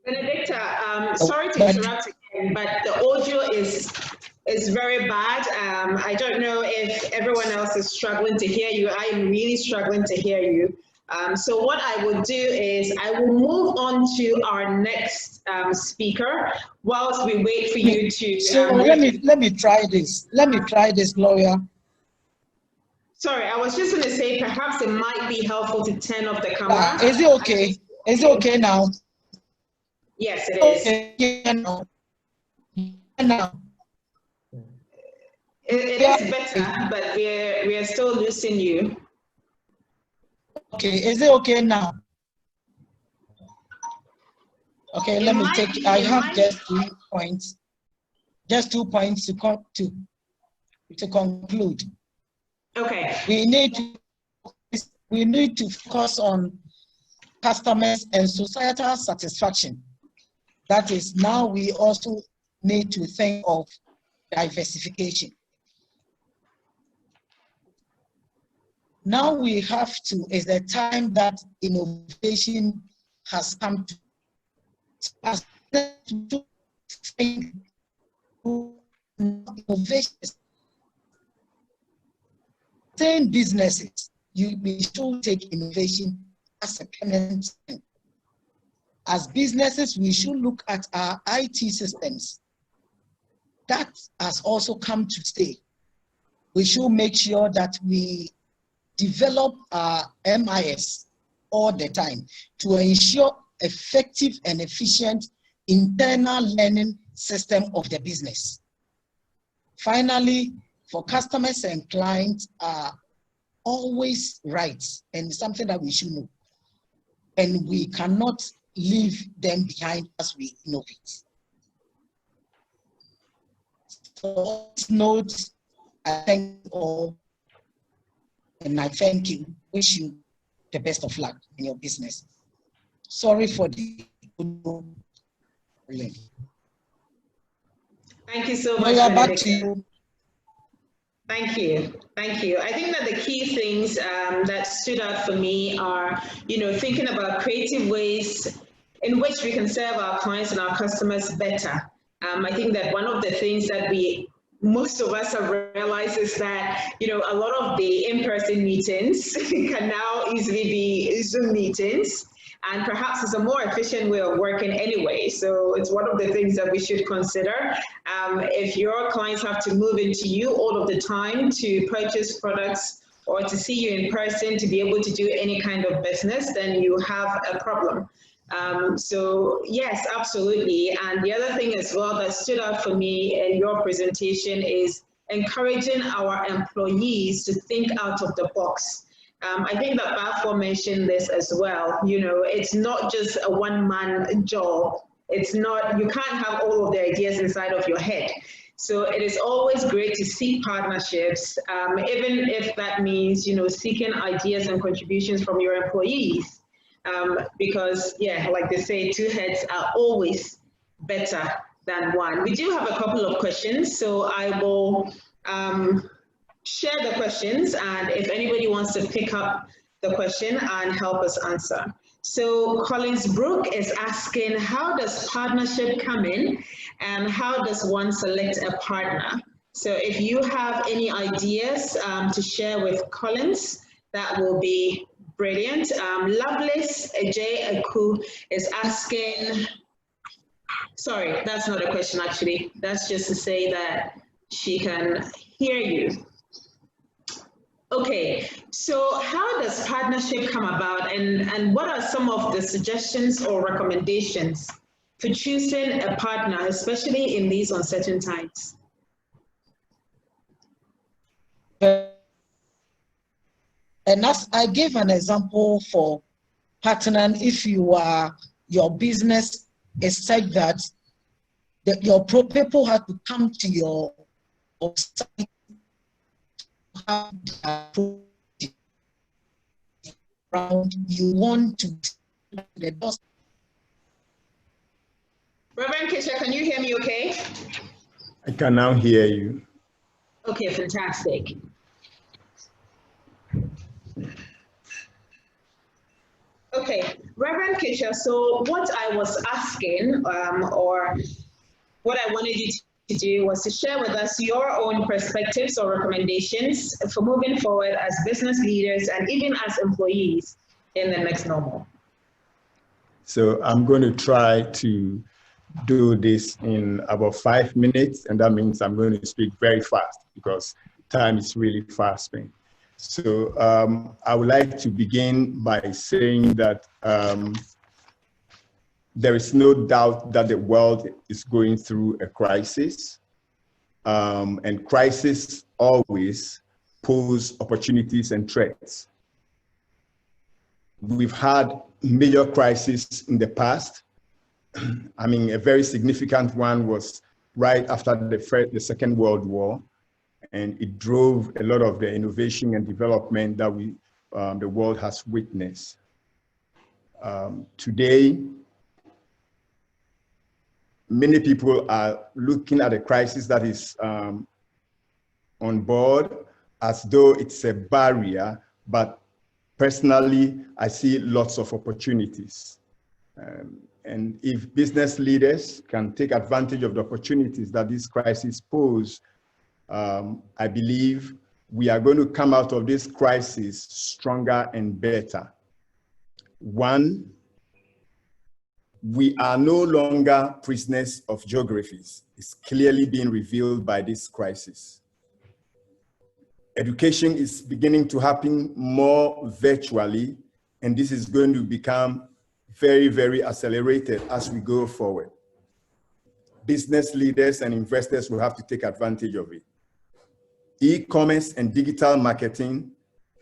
Benedicta, sorry to interrupt again, but the audio is very bad. I don't know if everyone else is struggling to hear you. I am really struggling to hear you. So what I will do is I will move on to our next speaker whilst we wait for you to. So let me try this. Let me try this, Gloria. Sorry, I was just going to say perhaps it might be helpful to turn off the camera. Is it okay? Is it okay now? Yes, it is. Okay, now. It is better, but we are still losing you. Okay, is it okay now? Okay, let me take. I have just 2 points. Just 2 points to conclude. Okay. We need to focus on customers and societal satisfaction. That is, now we also need to think of diversification. Now we have to, is the time that innovation has come to us to think innovation. Same businesses, we should take innovation as a permanent thing. As businesses, we should look at our IT systems. That has also come to stay. We should make sure that we develop our MIS all the time to ensure effective and efficient internal learning system of the business. Finally, for customers and clients are always right and something that we should know. And we cannot leave them behind as we innovate. So on this note, I thank you all and I thank you, wish you the best of luck in your business. Sorry for the Thank you so much. Back to you. Thank you. Thank you. I think that the key things that stood out for me are, thinking about creative ways in which we can serve our clients and our customers better. I think that one of the things that most of us have realized is that, a lot of the in-person meetings can now easily be Zoom meetings. And perhaps it's a more efficient way of working anyway. So it's one of the things that we should consider. If your clients have to move into you all of the time to purchase products or to see you in person to be able to do any kind of business, then you have a problem. So yes, absolutely. And the other thing as well that stood out for me in your presentation is encouraging our employees to think out of the box. I think that Bafo mentioned this as well. It's not just a one-man job. It's not, you can't have all of the ideas inside of your head. So it is always great to seek partnerships, even if that means, seeking ideas and contributions from your employees. Because, like they say, two heads are always better than one. We do have a couple of questions, so I will share the questions, and if anybody wants to pick up the question and help us answer. So Collins Brooke is asking, how does partnership come in and how does one select a partner? So if you have any ideas to share with Collins, that will be brilliant. Lovelace J. Aku is asking, sorry, that's not a question actually. That's just to say that she can hear you. Okay, so how does partnership come about, and what are some of the suggestions or recommendations for choosing a partner, especially in these uncertain times? And as I gave an example for partnering, if your business is such that your people have to come to your site to have around, you want to the doors. Reverend Kisha, can you hear me okay? I can now hear you. Okay, fantastic. Okay, Reverend Kisha, so what I was asking, or what I wanted you to do was to share with us your own perspectives or recommendations for moving forward as business leaders and even as employees in the next normal. So I'm going to try to do this in about 5 minutes, and that means I'm going to speak very fast because time is really fast spent. So I would like to begin by saying that there is no doubt that the world is going through a crisis, and crises always pose opportunities and threats. We've had major crises in the past. I mean, a very significant one was right after the Second World War, and it drove a lot of the innovation and development that the world has witnessed. Today, many people are looking at a crisis that is on board as though it's a barrier, but personally, I see lots of opportunities. And if business leaders can take advantage of the opportunities that this crisis pose, I believe we are going to come out of this crisis stronger and better. One, we are no longer prisoners of geographies. It's clearly being revealed by this crisis. Education is beginning to happen more virtually, and this is going to become very, very accelerated as we go forward. Business leaders and investors will have to take advantage of it. E-commerce and digital marketing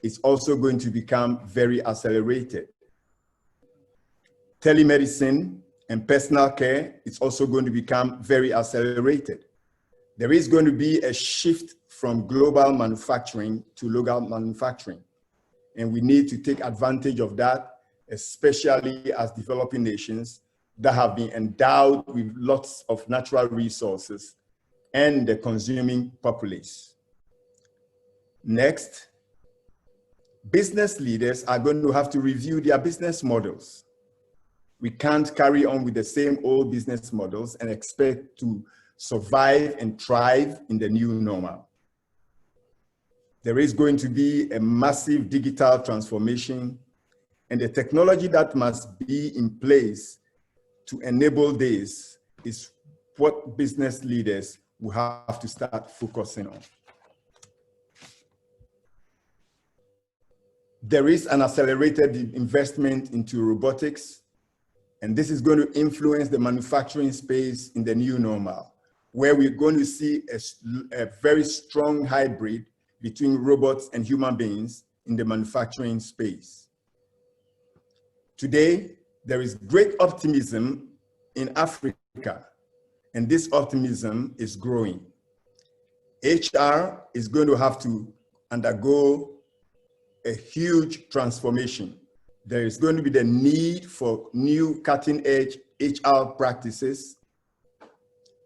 is also going to become very accelerated. Telemedicine and personal care is also going to become very accelerated. There is going to be a shift from global manufacturing to local manufacturing, and we need to take advantage of that, especially as developing nations that have been endowed with lots of natural resources and the consuming populace. Next, business leaders are going to have to review their business models. We can't carry on with the same old business models and expect to survive and thrive in the new normal. There is going to be a massive digital transformation, and the technology that must be in place to enable this is what business leaders will have to start focusing on. There is an accelerated investment into robotics, and this is going to influence the manufacturing space in the new normal, where we're going to see a very strong hybrid between robots and human beings in the manufacturing space. Today, there is great optimism in Africa, and this optimism is growing. HR is going to have to undergo a huge transformation. There is going to be the need for new cutting-edge HR practices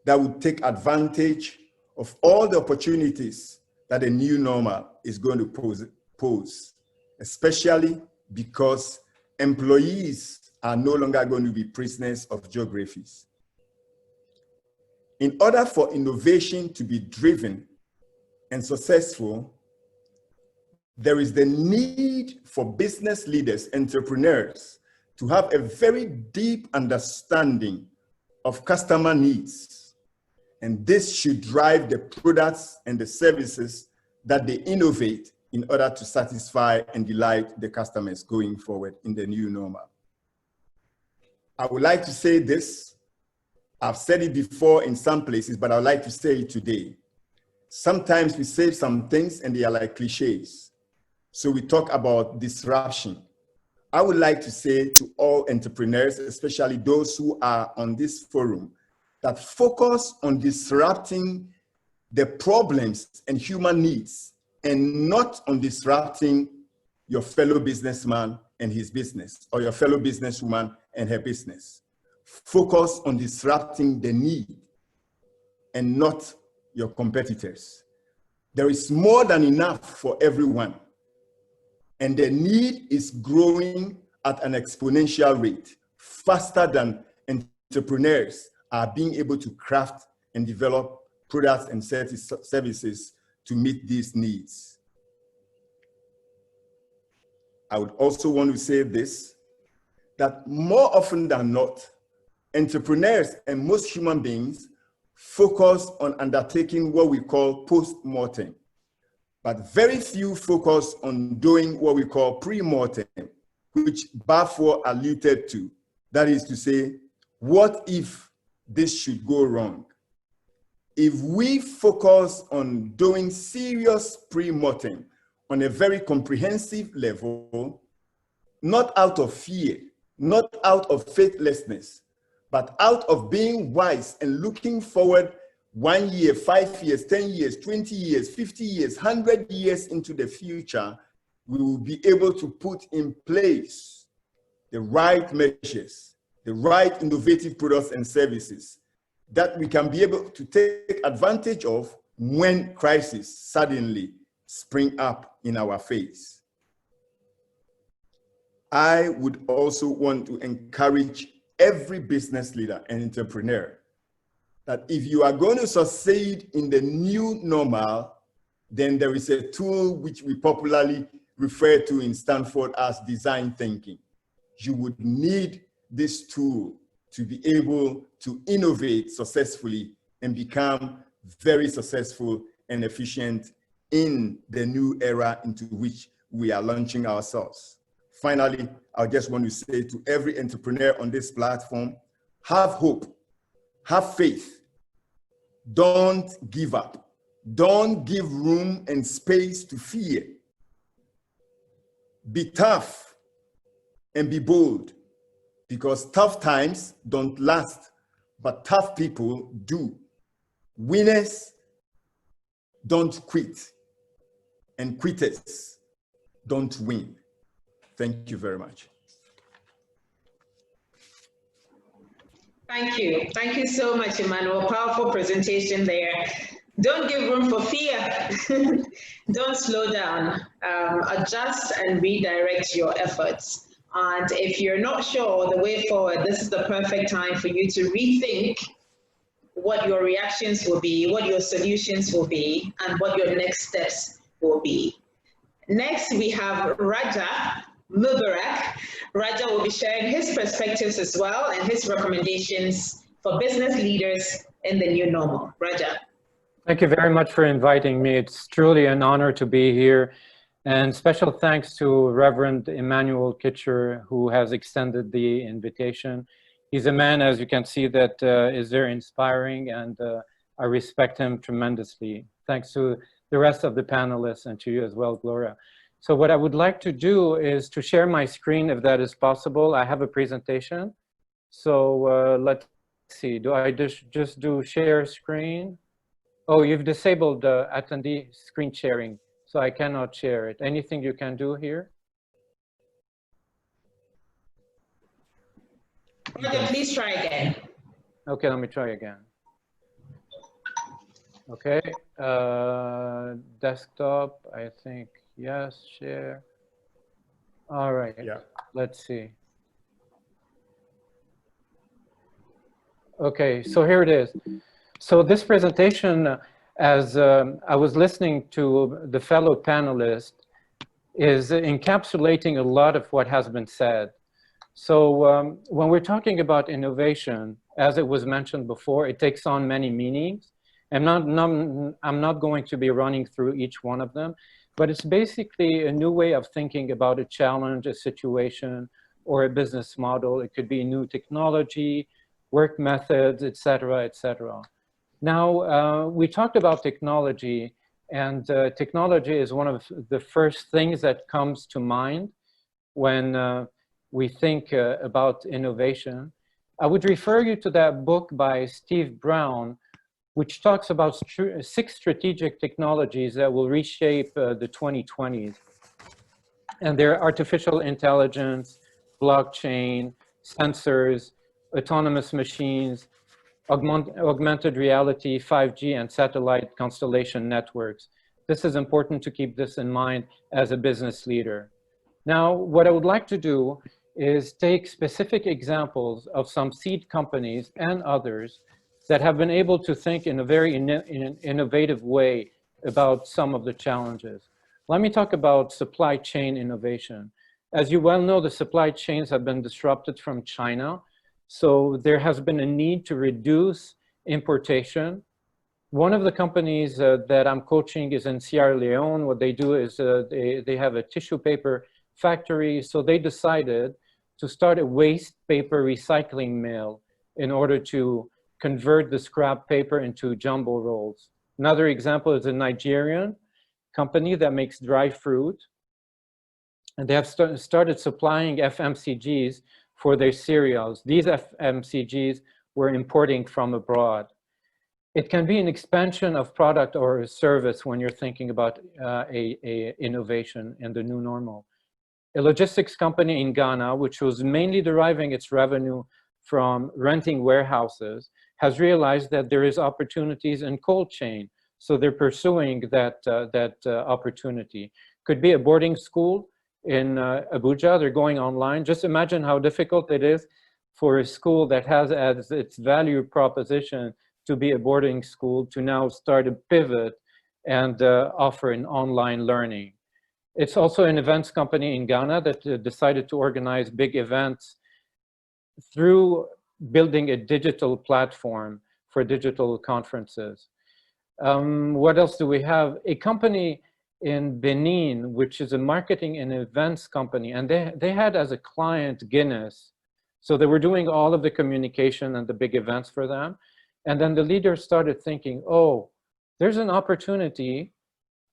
that will take advantage of all the opportunities that a new normal is going to pose, especially because employees are no longer going to be prisoners of geographies. In order for innovation to be driven and successful, there is the need for business leaders, entrepreneurs, to have a very deep understanding of customer needs And this should drive the products and the services that they innovate in order to satisfy and delight the customers going forward in the new normal. I would like to say this. I've said it before in some places, but I would like to say it today. Sometimes we say some things and they are like cliches. So we talk about disruption. I would like to say to all entrepreneurs, especially those who are on this forum, that focus on disrupting the problems and human needs and not on disrupting your fellow businessman and his business, or your fellow businesswoman and her business. Focus on disrupting the need and not your competitors. There is more than enough for everyone, and the need is growing at an exponential rate, faster than entrepreneurs are being able to craft and develop products and services to meet these needs. I would also want to say this, that more often than not, entrepreneurs and most human beings focus on undertaking what we call post-mortem, but very few focus on doing what we call pre-mortem, which Bafo alluded to. That is to say, what if this should go wrong? If we focus on doing serious pre-mortem on a very comprehensive level, not out of fear, not out of faithlessness, but out of being wise and looking forward 1 year, 5 years, 10 years, 20 years, 50 years, 100 years into the future, we will be able to put in place the right measures, the right innovative products and services that we can be able to take advantage of when crises suddenly spring up in our face. I would also want to encourage every business leader and entrepreneur that if you are going to succeed in the new normal, then there is a tool which we popularly refer to in Stanford as design thinking. You would need this tool to be able to innovate successfully and become very successful and efficient in the new era into which we are launching ourselves. Finally, I just want to say to every entrepreneur on this platform, have hope, have faith, don't give up, don't give room and space to fear. Be tough and be bold, because tough times don't last, but tough people do. Winners don't quit, and quitters don't win. Thank you very much. Thank you. Thank you so much, Emmanuel. Powerful presentation there. Don't give room for fear. Don't slow down. Adjust and redirect your efforts. And if you're not sure the way forward, this is the perfect time for you to rethink what your reactions will be, what your solutions will be, and what your next steps will be. Next, we have Raja Mubarak. Raja will be sharing his perspectives as well and his recommendations for business leaders in the new normal. Raja. Thank you very much for inviting me. It's truly an honor to be here. And special thanks to Reverend Emmanuel Kitcher, who has extended the invitation. He's a man, as you can see, that is very inspiring, and I respect him tremendously. Thanks to the rest of the panelists and to you as well, Gloria. So what I would like to do is to share my screen, if that is possible. I have a presentation. So let's see, do I just do share screen? Oh, you've disabled the attendee screen sharing, so I cannot share it. Anything you can do here? Roger, please try again. Okay, let me try again. Okay, desktop, I think, yes, share. All right, Yeah. Let's see. Okay, so here it is. So this presentation, as I was listening to the fellow panelists, is encapsulating a lot of what has been said. So when we're talking about innovation, as it was mentioned before, it takes on many meanings. I'm not going to be running through each one of them, but it's basically a new way of thinking about a challenge, a situation, or a business model. It could be new technology, work methods, et cetera, et cetera. Now, we talked about technology, and technology is one of the first things that comes to mind when we think about innovation. I would refer you to that book by Steve Brown, which talks about 6 strategic technologies that will reshape the 2020s. And they're artificial intelligence, blockchain, sensors, autonomous machines, augmented reality, 5G, and satellite constellation networks. This is important to keep this in mind as a business leader. Now, what I would like to do is take specific examples of some seed companies and others that have been able to think in a very innovative way about some of the challenges. Let me talk about supply chain innovation. As you well know, the supply chains have been disrupted from China. So there has been a need to reduce importation. One of the companies that I'm coaching is in Sierra Leone. What they do is they have a tissue paper factory. So they decided to start a waste paper recycling mill in order to convert the scrap paper into jumbo rolls. Another example is a Nigerian company that makes dry fruit. And they have started supplying FMCGs for their cereals. These FMCGs were importing from abroad. It can be an expansion of product or a service when you're thinking about a innovation in the new normal. A logistics company in Ghana, which was mainly deriving its revenue from renting warehouses, has realized that there is opportunities in cold chain. So they're pursuing that opportunity. Could be a boarding school in Abuja, they're going online. Just imagine how difficult it is for a school that has as its value proposition to be a boarding school to now start a pivot and offer an online learning. It's also an events company in Ghana that decided to organize big events through building a digital platform for digital conferences. What else do we have? A company in Benin, which is a marketing and events company, and they had as a client Guinness. So they were doing all of the communication and the big events for them. And then the leader started thinking, oh, there's an opportunity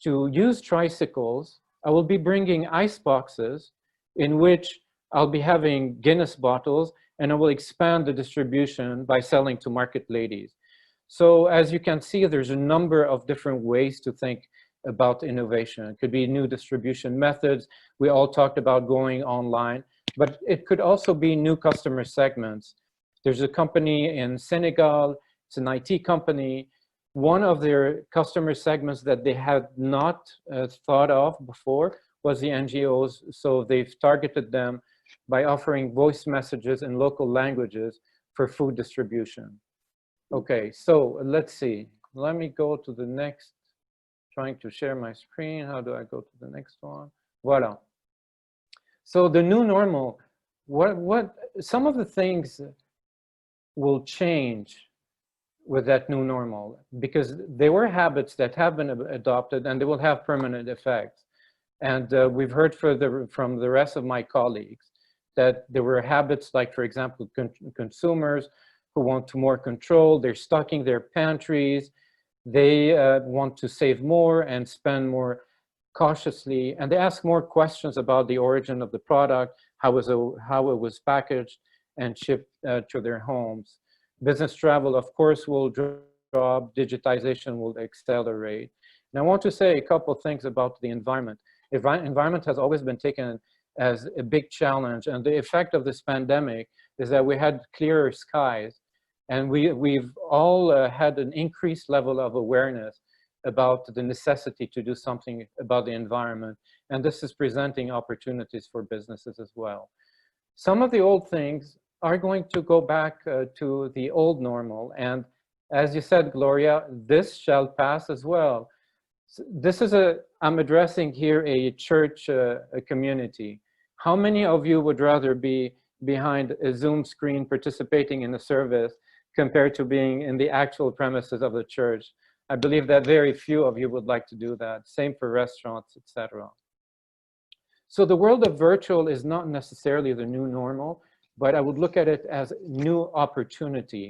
to use tricycles. I will be bringing ice boxes in which I'll be having Guinness bottles, and I will expand the distribution by selling to market ladies. So as you can see, there's a number of different ways to think about innovation. It could be new distribution methods. We all talked about going online, but it could also be new customer segments. There's a company in Senegal, it's an IT company. One of their customer segments that they had not thought of before was the NGOs. So they've targeted them by offering voice messages in local languages for food distribution. Okay, so let's see. Let me go to the next, trying to share my screen. How do I go to the next one? Voila. So the new normal, some of the things will change with that new normal because they were habits that have been adopted and they will have permanent effects. And we've heard from the rest of my colleagues that there were habits like, for example, consumers who want more control, they're stocking their pantries, they want to save more and spend more cautiously, and they ask more questions about the origin of the product, how it was packaged and shipped to their homes. Business travel, of course, will drop, digitization will accelerate. And I want to say a couple of things about the environment. Environment has always been taken as a big challenge, and the effect of this pandemic is that we had clearer skies, and we've all had an increased level of awareness about the necessity to do something about the environment, and this is presenting opportunities for businesses as well. Some of the old things are going to go back to the old normal, and as you said, Gloria, this shall pass as well. This is I'm addressing here a church a community. How many of you would rather be behind a Zoom screen participating in a service compared to being in the actual premises of the church. I believe that very few of you would like to do that. Same for restaurants, etc. So the world of virtual is not necessarily the new normal, but I would look at it as new opportunity.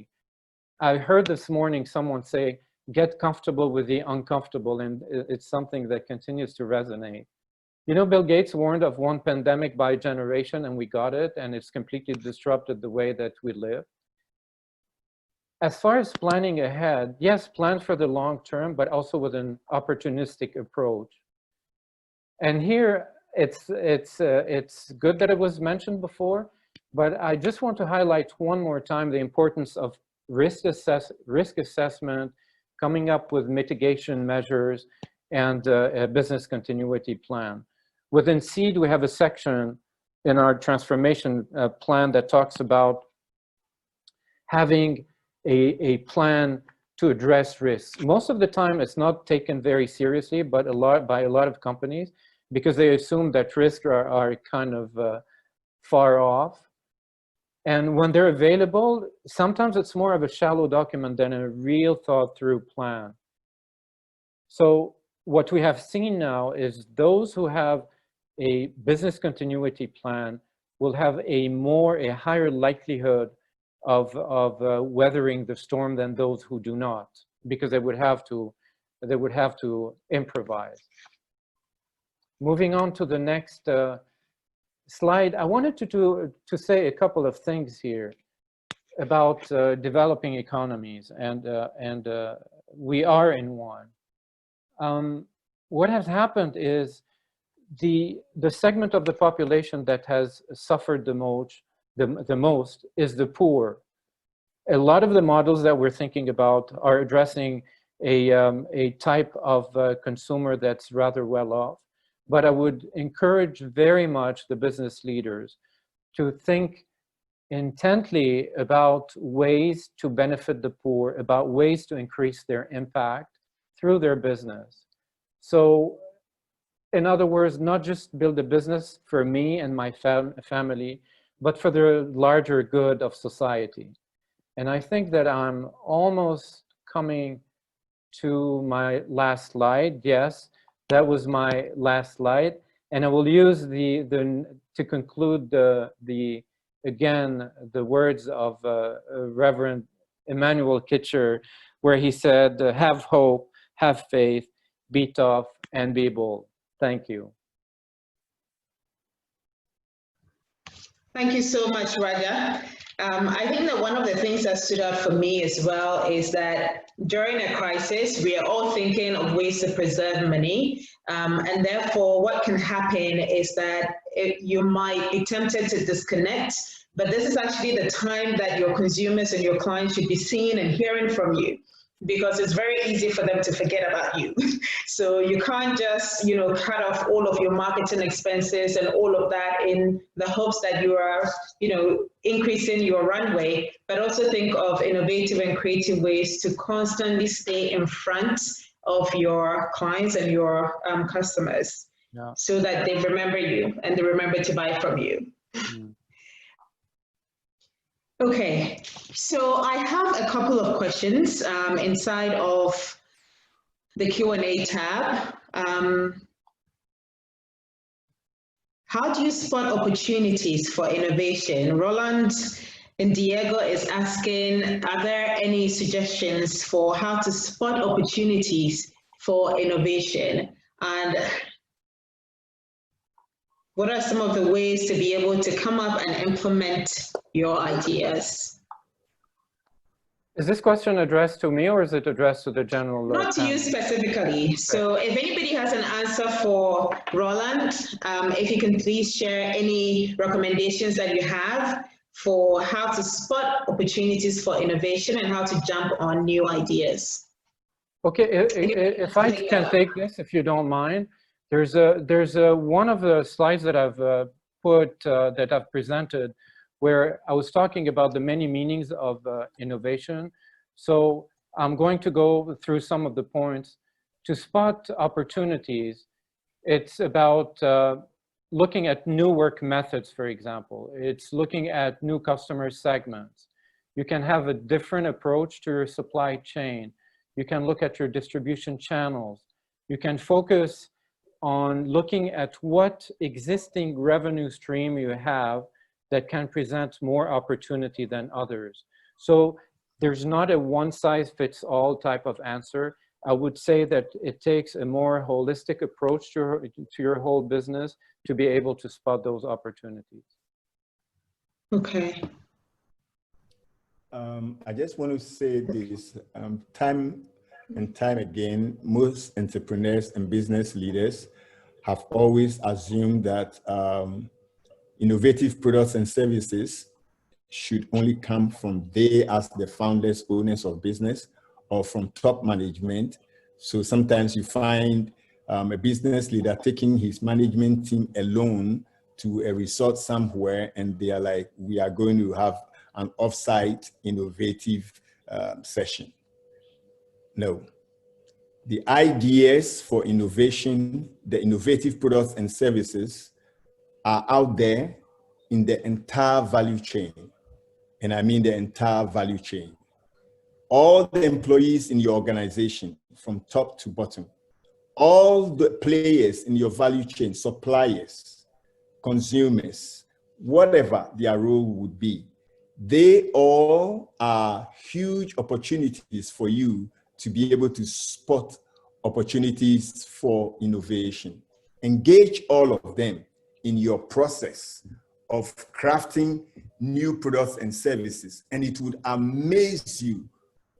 I heard this morning someone say, get comfortable with the uncomfortable, and it's something that continues to resonate. You know, Bill Gates warned of one pandemic by generation, and we got it, and it's completely disrupted the way that we live. As far as planning ahead, yes, plan for the long term, but also with an opportunistic approach. And here, it's good that it was mentioned before, but I just want to highlight one more time the importance of risk assessment, coming up with mitigation measures, and a business continuity plan. Within SEED, we have a section in our transformation plan that talks about having a plan to address risks. Most of the time, it's not taken very seriously, but by a lot of companies, because they assume that risks are kind of far off. And when they're available, sometimes it's more of a shallow document than a real thought through plan. So what we have seen now is those who have a business continuity plan will have a higher likelihood of weathering the storm than those who do not, because they would have to improvise. Moving on to the next slide, I wanted to say a couple of things here about developing economies, and we are in one. What has happened is the segment of the population that has suffered the most is the poor. A lot of the models that we're thinking about are addressing a type of consumer that's rather well off. But I would encourage very much the business leaders to think intently about ways to benefit the poor, about ways to increase their impact through their business. So, in other words, not just build a business for me and my family, but for the larger good of society. And I think that I'm almost coming to my last slide. Yes, that was my last slide. And I will use to conclude again, the words of Reverend Emmanuel Kitcher, where he said, have hope, have faith, be tough, and be bold. Thank you. Thank you so much, Raja. I think that one of the things that stood out for me as well is that during a crisis, we are all thinking of ways to preserve money. And therefore, what can happen is that you might be tempted to disconnect, but this is actually the time that your consumers and your clients should be seeing and hearing from you, because it's very easy for them to forget about you. So you can't just, cut off all of your marketing expenses and all of that in the hopes that you are, increasing your runway, but also think of innovative and creative ways to constantly stay in front of your clients and your customers, so that they remember you and they remember to buy from you. Okay, so I have a couple of questions inside of the Q&A tab. How do you spot opportunities for innovation? Roland and Diego is asking, are there any suggestions for how to spot opportunities for innovation? And what are some of the ways to be able to come up and implement your ideas? Is this question addressed to me, or is it addressed to the general? Not to you specifically. So if anybody has an answer for Roland, if you can please share any recommendations that you have for how to spot opportunities for innovation and how to jump on new ideas. Okay, if I can take this, if you don't mind. There's one of the slides that I've that I've presented, where I was talking about the many meanings of innovation. So I'm going to go through some of the points. To spot opportunities, it's about looking at new work methods, for example. It's looking at new customer segments. You can have a different approach to your supply chain. You can look at your distribution channels. You can focus on looking at what existing revenue stream you have that can present more opportunity than others. So there's not a one-size-fits-all type of answer. I would say that it takes a more holistic approach to your whole business to be able to spot those opportunities. Okay. I just want to say this, time and time again, most entrepreneurs and business leaders have always assumed that innovative products and services should only come from they as the founders, owners of business, or from top management. So sometimes you find a business leader taking his management team alone to a resort somewhere, and they are like, we are going to have an off-site innovative session. No. The ideas for innovation, the innovative products and services are out there in the entire value chain. And I mean the entire value chain. All the employees in your organization, from top to bottom, all the players in your value chain, suppliers, consumers, whatever their role would be, they all are huge opportunities for you to be able to spot opportunities for innovation. Engage all of them in your process of crafting new products and services, and it would amaze you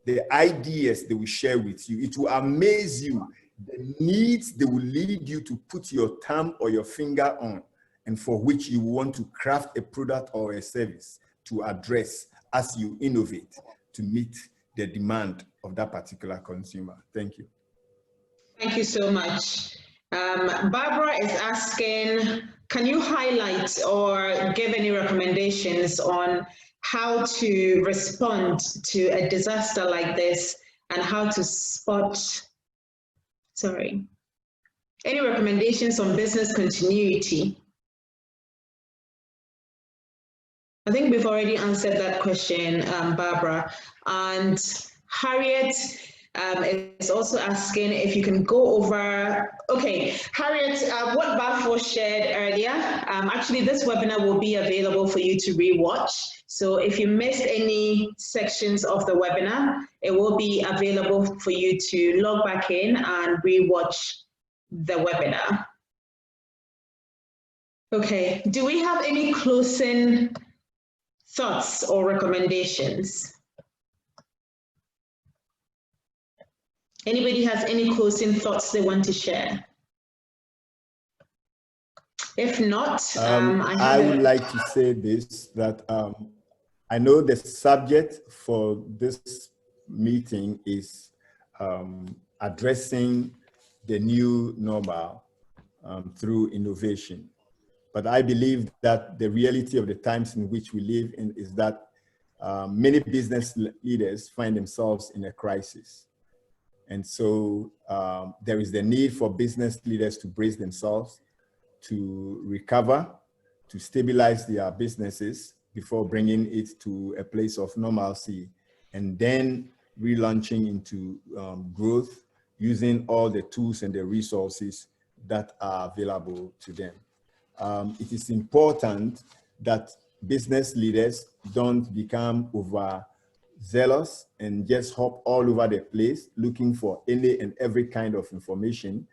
the ideas they will share with you. It will amaze you the needs they will lead you to put your thumb or your finger on, and for which you want to craft a product or a service to address as you innovate to meet the demand of that particular consumer. Thank you. Thank you so much. Barbara is asking, can you highlight or give any recommendations on how to respond to a disaster like this and how to spot, any recommendations on business continuity? I think we've already answered that question, Barbara. And Harriet is also asking if you can go over, okay, Harriet, what Bafo shared earlier, actually this webinar will be available for you to rewatch. So if you missed any sections of the webinar, it will be available for you to log back in and rewatch the webinar. Okay, do we have any closing thoughts or recommendations? Anybody has any closing thoughts they want to share? If not, I would like to say this, that I know the subject for this meeting is addressing the new normal through innovation. But I believe that the reality of the times in which we live in is that many business leaders find themselves in a crisis. And so there is the need for business leaders to brace themselves, to recover, to stabilize their businesses before bringing it to a place of normalcy, and then relaunching into growth using all the tools and the resources that are available to them. It is important that business leaders don't become overzealous and just hop all over the place looking for any and every kind of information.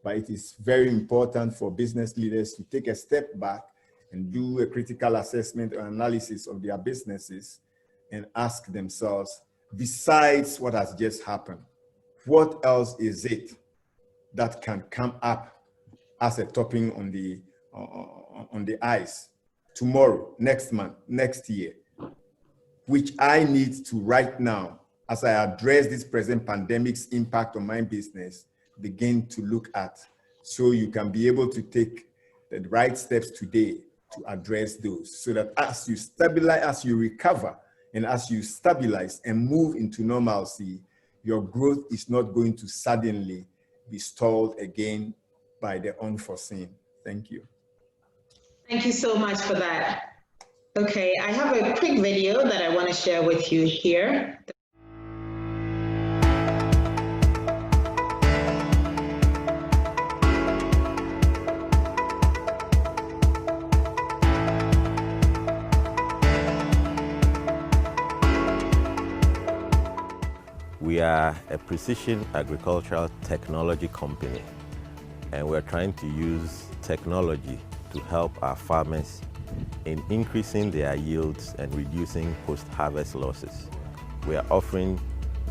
But it is very important for business leaders to take a step back and do a critical assessment or analysis of their businesses and ask themselves, besides what has just happened, what else is it that can come up as a topping on the ice tomorrow, next month, next year, which I need to right now, as I address this present pandemic's impact on my business, begin to look at, so you can be able to take the right steps today to address those, so that as you stabilize, as you recover, and as you stabilize and move into normalcy, your growth is not going to suddenly be stalled again by the unforeseen. Thank you. Thank you so much for that. Okay, I have a quick video that I want to share with you here. We are a precision agricultural technology company, and we're trying to use technology to help our farmers in increasing their yields and reducing post-harvest losses. We are offering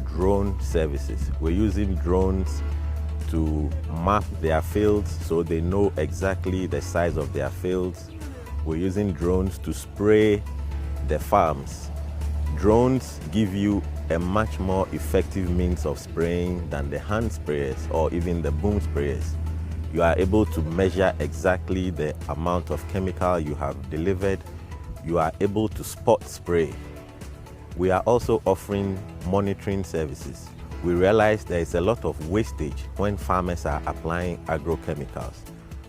drone services. We're using drones to map their fields so they know exactly the size of their fields. We're using drones to spray the farms. Drones give you a much more effective means of spraying than the hand sprayers or even the boom sprayers. You are able to measure exactly the amount of chemical you have delivered. You are able to spot spray. We are also offering monitoring services. We realize there is a lot of wastage when farmers are applying agrochemicals.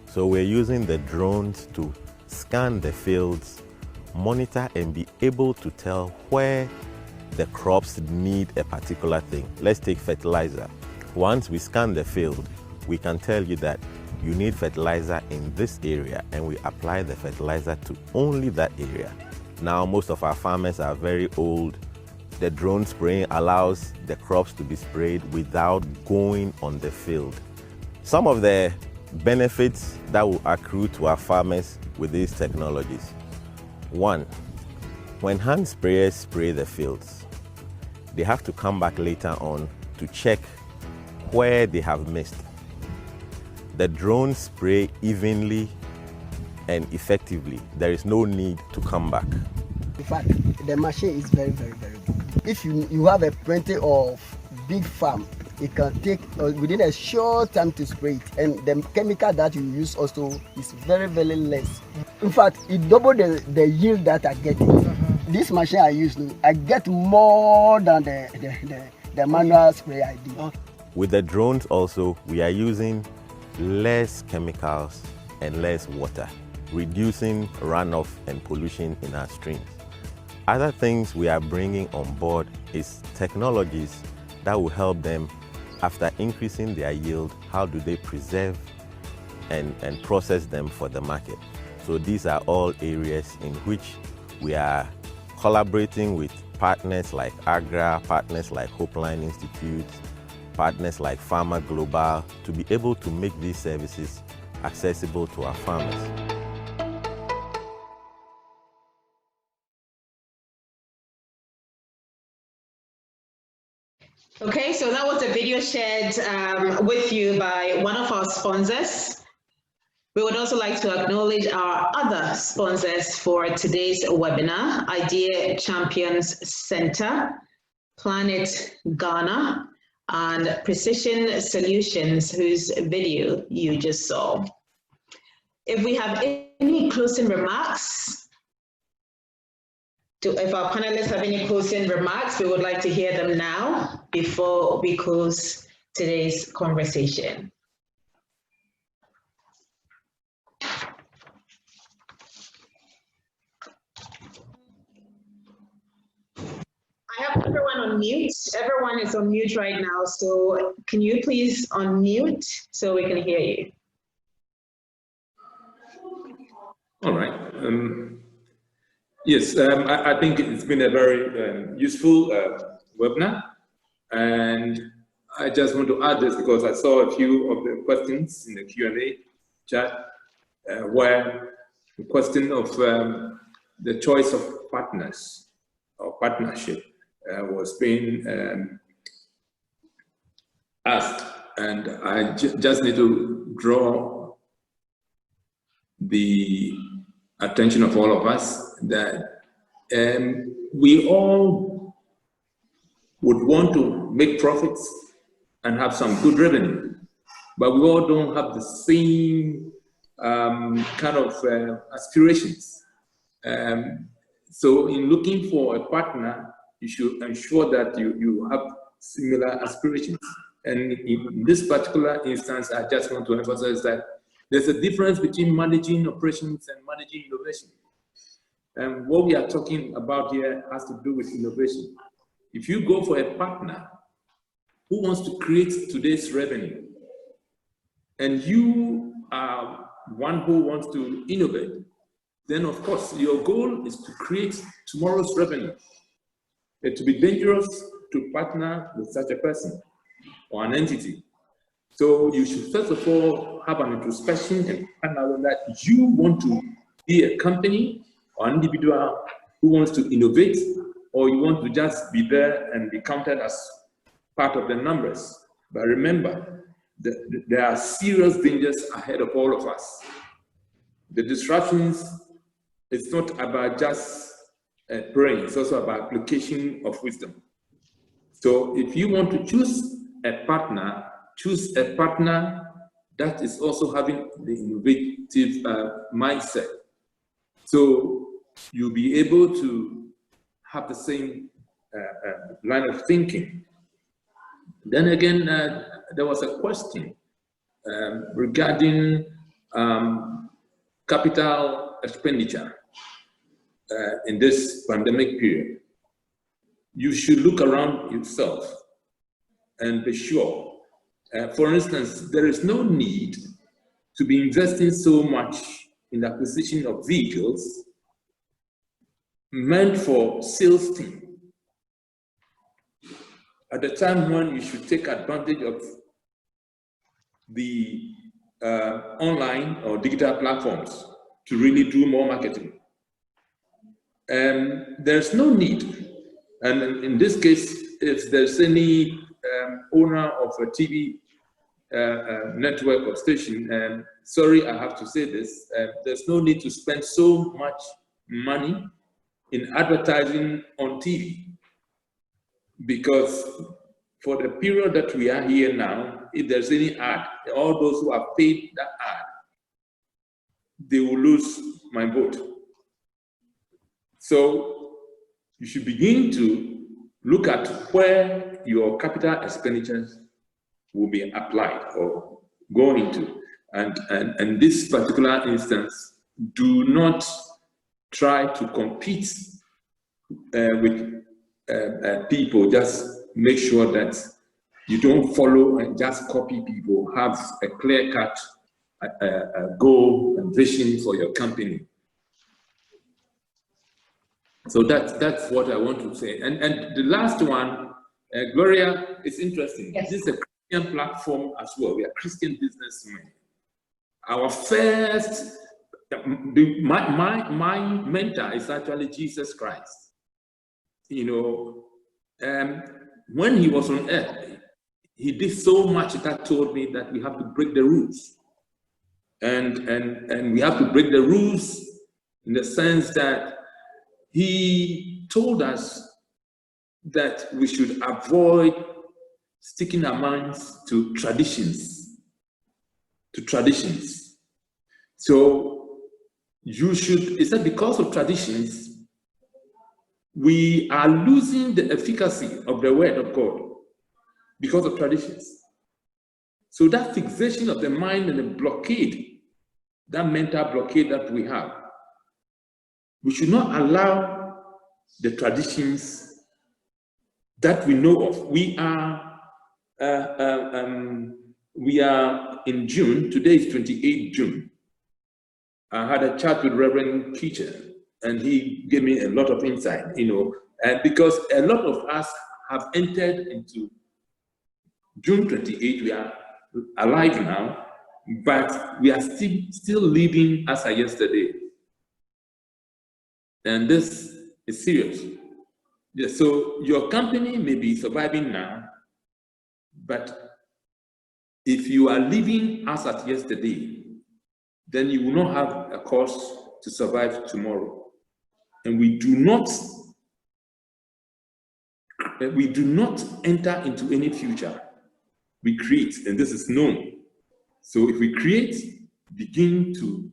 So we're using the drones to scan the fields, monitor and be able to tell where the crops need a particular thing. Let's take fertilizer. Once we scan the field, we can tell you that you need fertilizer in this area, and we apply the fertilizer to only that area. Now, most of our farmers are very old. The drone spraying allows the crops to be sprayed without going on the field. Some of the benefits that will accrue to our farmers with these technologies. One, when hand sprayers spray the fields, they have to come back later on to check where they have missed. The drones spray evenly and effectively. There is no need to come back. In fact, the machine is very, very, very good. If you have a plenty of big farm, it can take within a short time to spray it, and the chemical that you use also is very, very less. In fact, it doubled the yield that I get. This machine I use, I get more than the manual spray I do. With the drones also, we are using less chemicals and less water, reducing runoff and pollution in our streams. Other things we are bringing on board is technologies that will help them after increasing their yield. How do they preserve and process them for the market? So these are all areas in which we are collaborating with partners like AGRA, partners like Hopeline Institute, partners like Farmer Global, to be able to make these services accessible to our farmers. Okay, so that was a video shared with you by one of our sponsors. We would also like to acknowledge our other sponsors for today's webinar: Idea Champions Center, Planet Ghana, and Precision Solutions, whose video you just saw. If we have any closing remarks, if our panelists have any closing remarks, we would like to hear them now before we close today's conversation. I have everyone on mute. Everyone is on mute right now, so can you please unmute so we can hear you? All right. Yes, I think it's been a very useful webinar, and I just want to add this because I saw a few of the questions in the Q&A chat where the question of the choice of partners or partnership was being asked, and I just need to draw the attention of all of us that we all would want to make profits and have some good revenue, but we all don't have the same kind of aspirations. So in looking for a partner, you should ensure that you have similar aspirations. And in this particular instance, I just want to emphasize that there's a difference between managing operations and managing innovation. And what we are talking about here has to do with innovation. If you go for a partner who wants to create today's revenue, and you are one who wants to innovate, then of course your goal is to create tomorrow's revenue. It would be dangerous to partner with such a person or an entity. So you should first of all have an introspection and find out that you want to be a company or an individual who wants to innovate, or you want to just be there and be counted as part of the numbers. But remember, there are serious dangers ahead of all of us. The disruptions, it's not about just praying, it's also about application of wisdom. So if you want to choose a partner that is also having the innovative mindset. So you'll be able to have the same line of thinking. Then again, there was a question regarding capital expenditure in this pandemic period. You should look around yourself and be sure. For instance, there is no need to be investing so much in the acquisition of vehicles meant for sales team at the time when you should take advantage of the online or digital platforms to really do more marketing. There's no need, and in this case, if there's any owner of a TV network or station, sorry, I have to say this, there's no need to spend so much money in advertising on TV, because for the period that we are here now, if there's any ad, all those who have paid that ad, they will lose my vote. So you should begin to look at where your capital expenditures will be applied or go into. And this particular instance, do not try to compete with people. Just make sure that you don't follow and just copy people. Have a clear-cut goal and vision for your company. So that's what I want to say. And the last one, Gloria, is interesting. Yes. This is a Christian platform as well. We are Christian businessmen. Our first, my mentor is actually Jesus Christ. You know, when he was on earth, he did so much that told me that we have to break the rules. And we have to break the rules in the sense that he told us that we should avoid sticking our minds to traditions. So you should, is that because of traditions, we are losing the efficacy of the word of God because of traditions. So that fixation of the mind and the blockade, that mental blockade that we have, we should not allow the traditions that we know of. We are in June. Today is 28 June. I had a chat with Reverend Teacher, and he gave me a lot of insight, you know, and because a lot of us have entered into June 28, we are alive now, but we are still living as of yesterday. And this is serious. Yeah, so your company may be surviving now, but if you are living as at yesterday, then you will not have a cause to survive tomorrow. And we do not enter into any future. We create, and this is known. So if we create, begin to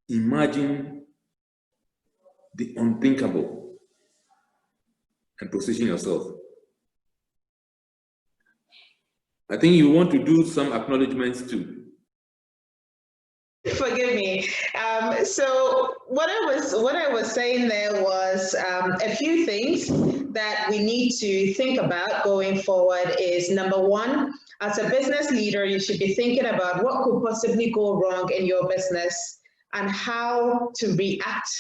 imagine the unthinkable and position yourself. I think you want to do some acknowledgements too. Forgive me. So what I was saying there was a few things that we need to think about going forward is, number one, as a business leader, you should be thinking about what could possibly go wrong in your business and how to react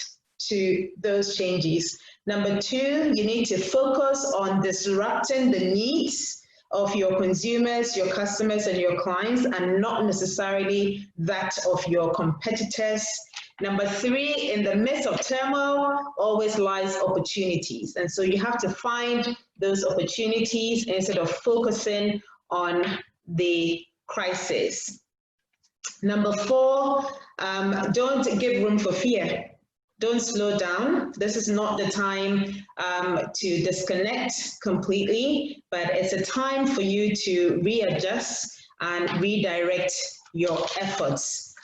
to those changes. Number two, you need to focus on disrupting the needs of your consumers, your customers, and your clients, and not necessarily that of your competitors. Number three, in the midst of turmoil, always lies opportunities. And so you have to find those opportunities instead of focusing on the crisis. Number four, don't give room for fear. Don't slow down. This is not the time to disconnect completely, but it's a time for you to readjust and redirect your efforts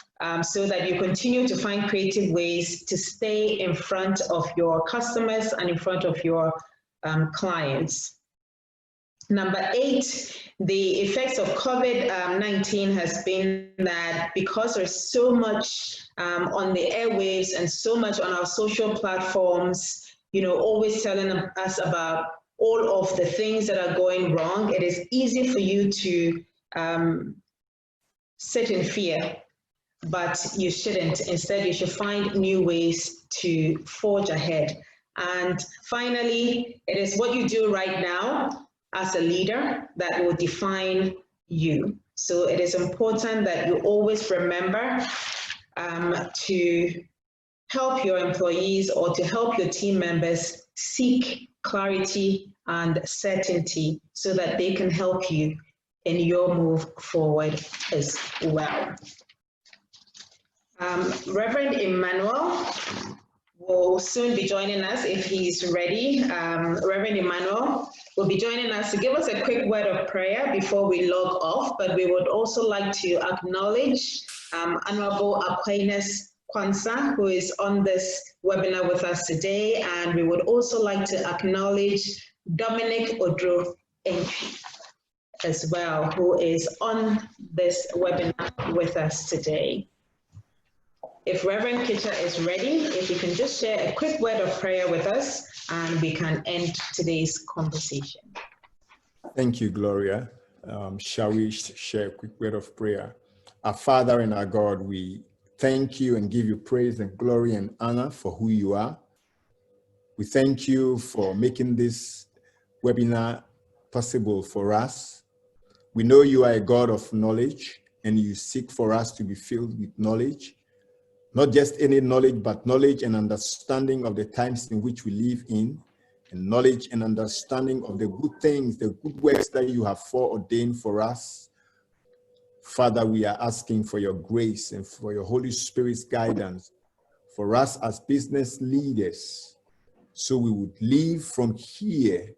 so that you continue to find creative ways to stay in front of your customers and in front of your clients. Number eight, the effects of COVID-19 has been that because there's so much on the airwaves and so much on our social platforms, always telling us about all of the things that are going wrong, it is easy for you to sit in fear, but you shouldn't. Instead, you should find new ways to forge ahead. And finally, it is what you do right now as a leader that will define you. So it is important that you always remember to help your employees or to help your team members seek clarity and certainty so that they can help you in your move forward as well. Reverend Emmanuel will soon be joining us if he's ready. Reverend Emmanuel will be joining us to give us a quick word of prayer before we log off, but we would also like to acknowledge Honorable Aquinas Kwanzaa, who is on this webinar with us today, and we would also like to acknowledge Dominic Odro Enchi as well, who is on this webinar with us today. If Reverend Kitcher is ready, if you can just share a quick word of prayer with us, and we can end today's conversation. Thank you, Gloria. Shall we share a quick word of prayer? Our Father and our God, we thank you and give you praise and glory and honor for who you are. We thank you for making this webinar possible for us. We know you are a God of knowledge, and you seek for us to be filled with knowledge. Not just any knowledge, but knowledge and understanding of the times in which we live in, and knowledge and understanding of the good things, the good works that you have foreordained for us. Father, we are asking for your grace and for your Holy Spirit's guidance for us as business leaders, so we would leave from here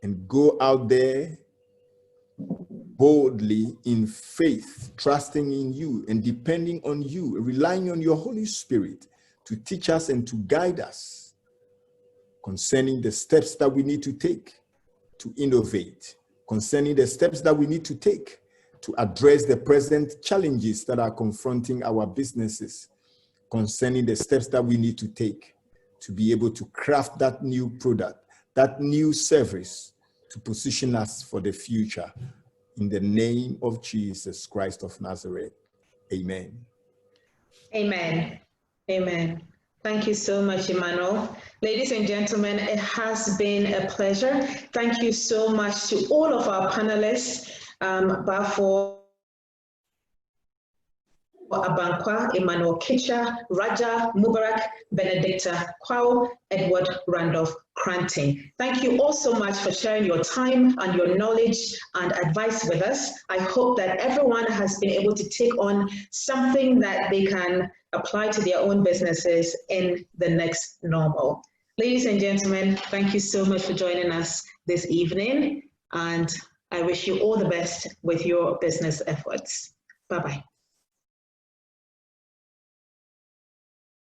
and go out there boldly in faith, trusting in you and depending on you, relying on your Holy Spirit to teach us and to guide us concerning the steps that we need to take to innovate, concerning the steps that we need to take to address the present challenges that are confronting our businesses, concerning the steps that we need to take to be able to craft that new product, that new service to position us for the future. In the name of Jesus Christ of Nazareth, amen. Amen. Amen. Thank you so much, Emmanuel. Ladies and gentlemen, it has been a pleasure. Thank you so much to all of our panelists, Bafo Abankwa, Emmanuel Kitcher, Raja Mubarak, Benedicta Kwao, Edward Randolph Cranting. Thank you all so much for sharing your time and your knowledge and advice with us. I hope that everyone has been able to take on something that they can apply to their own businesses in the next normal. Ladies and gentlemen, thank you so much for joining us this evening, and I wish you all the best with your business efforts. Bye-bye.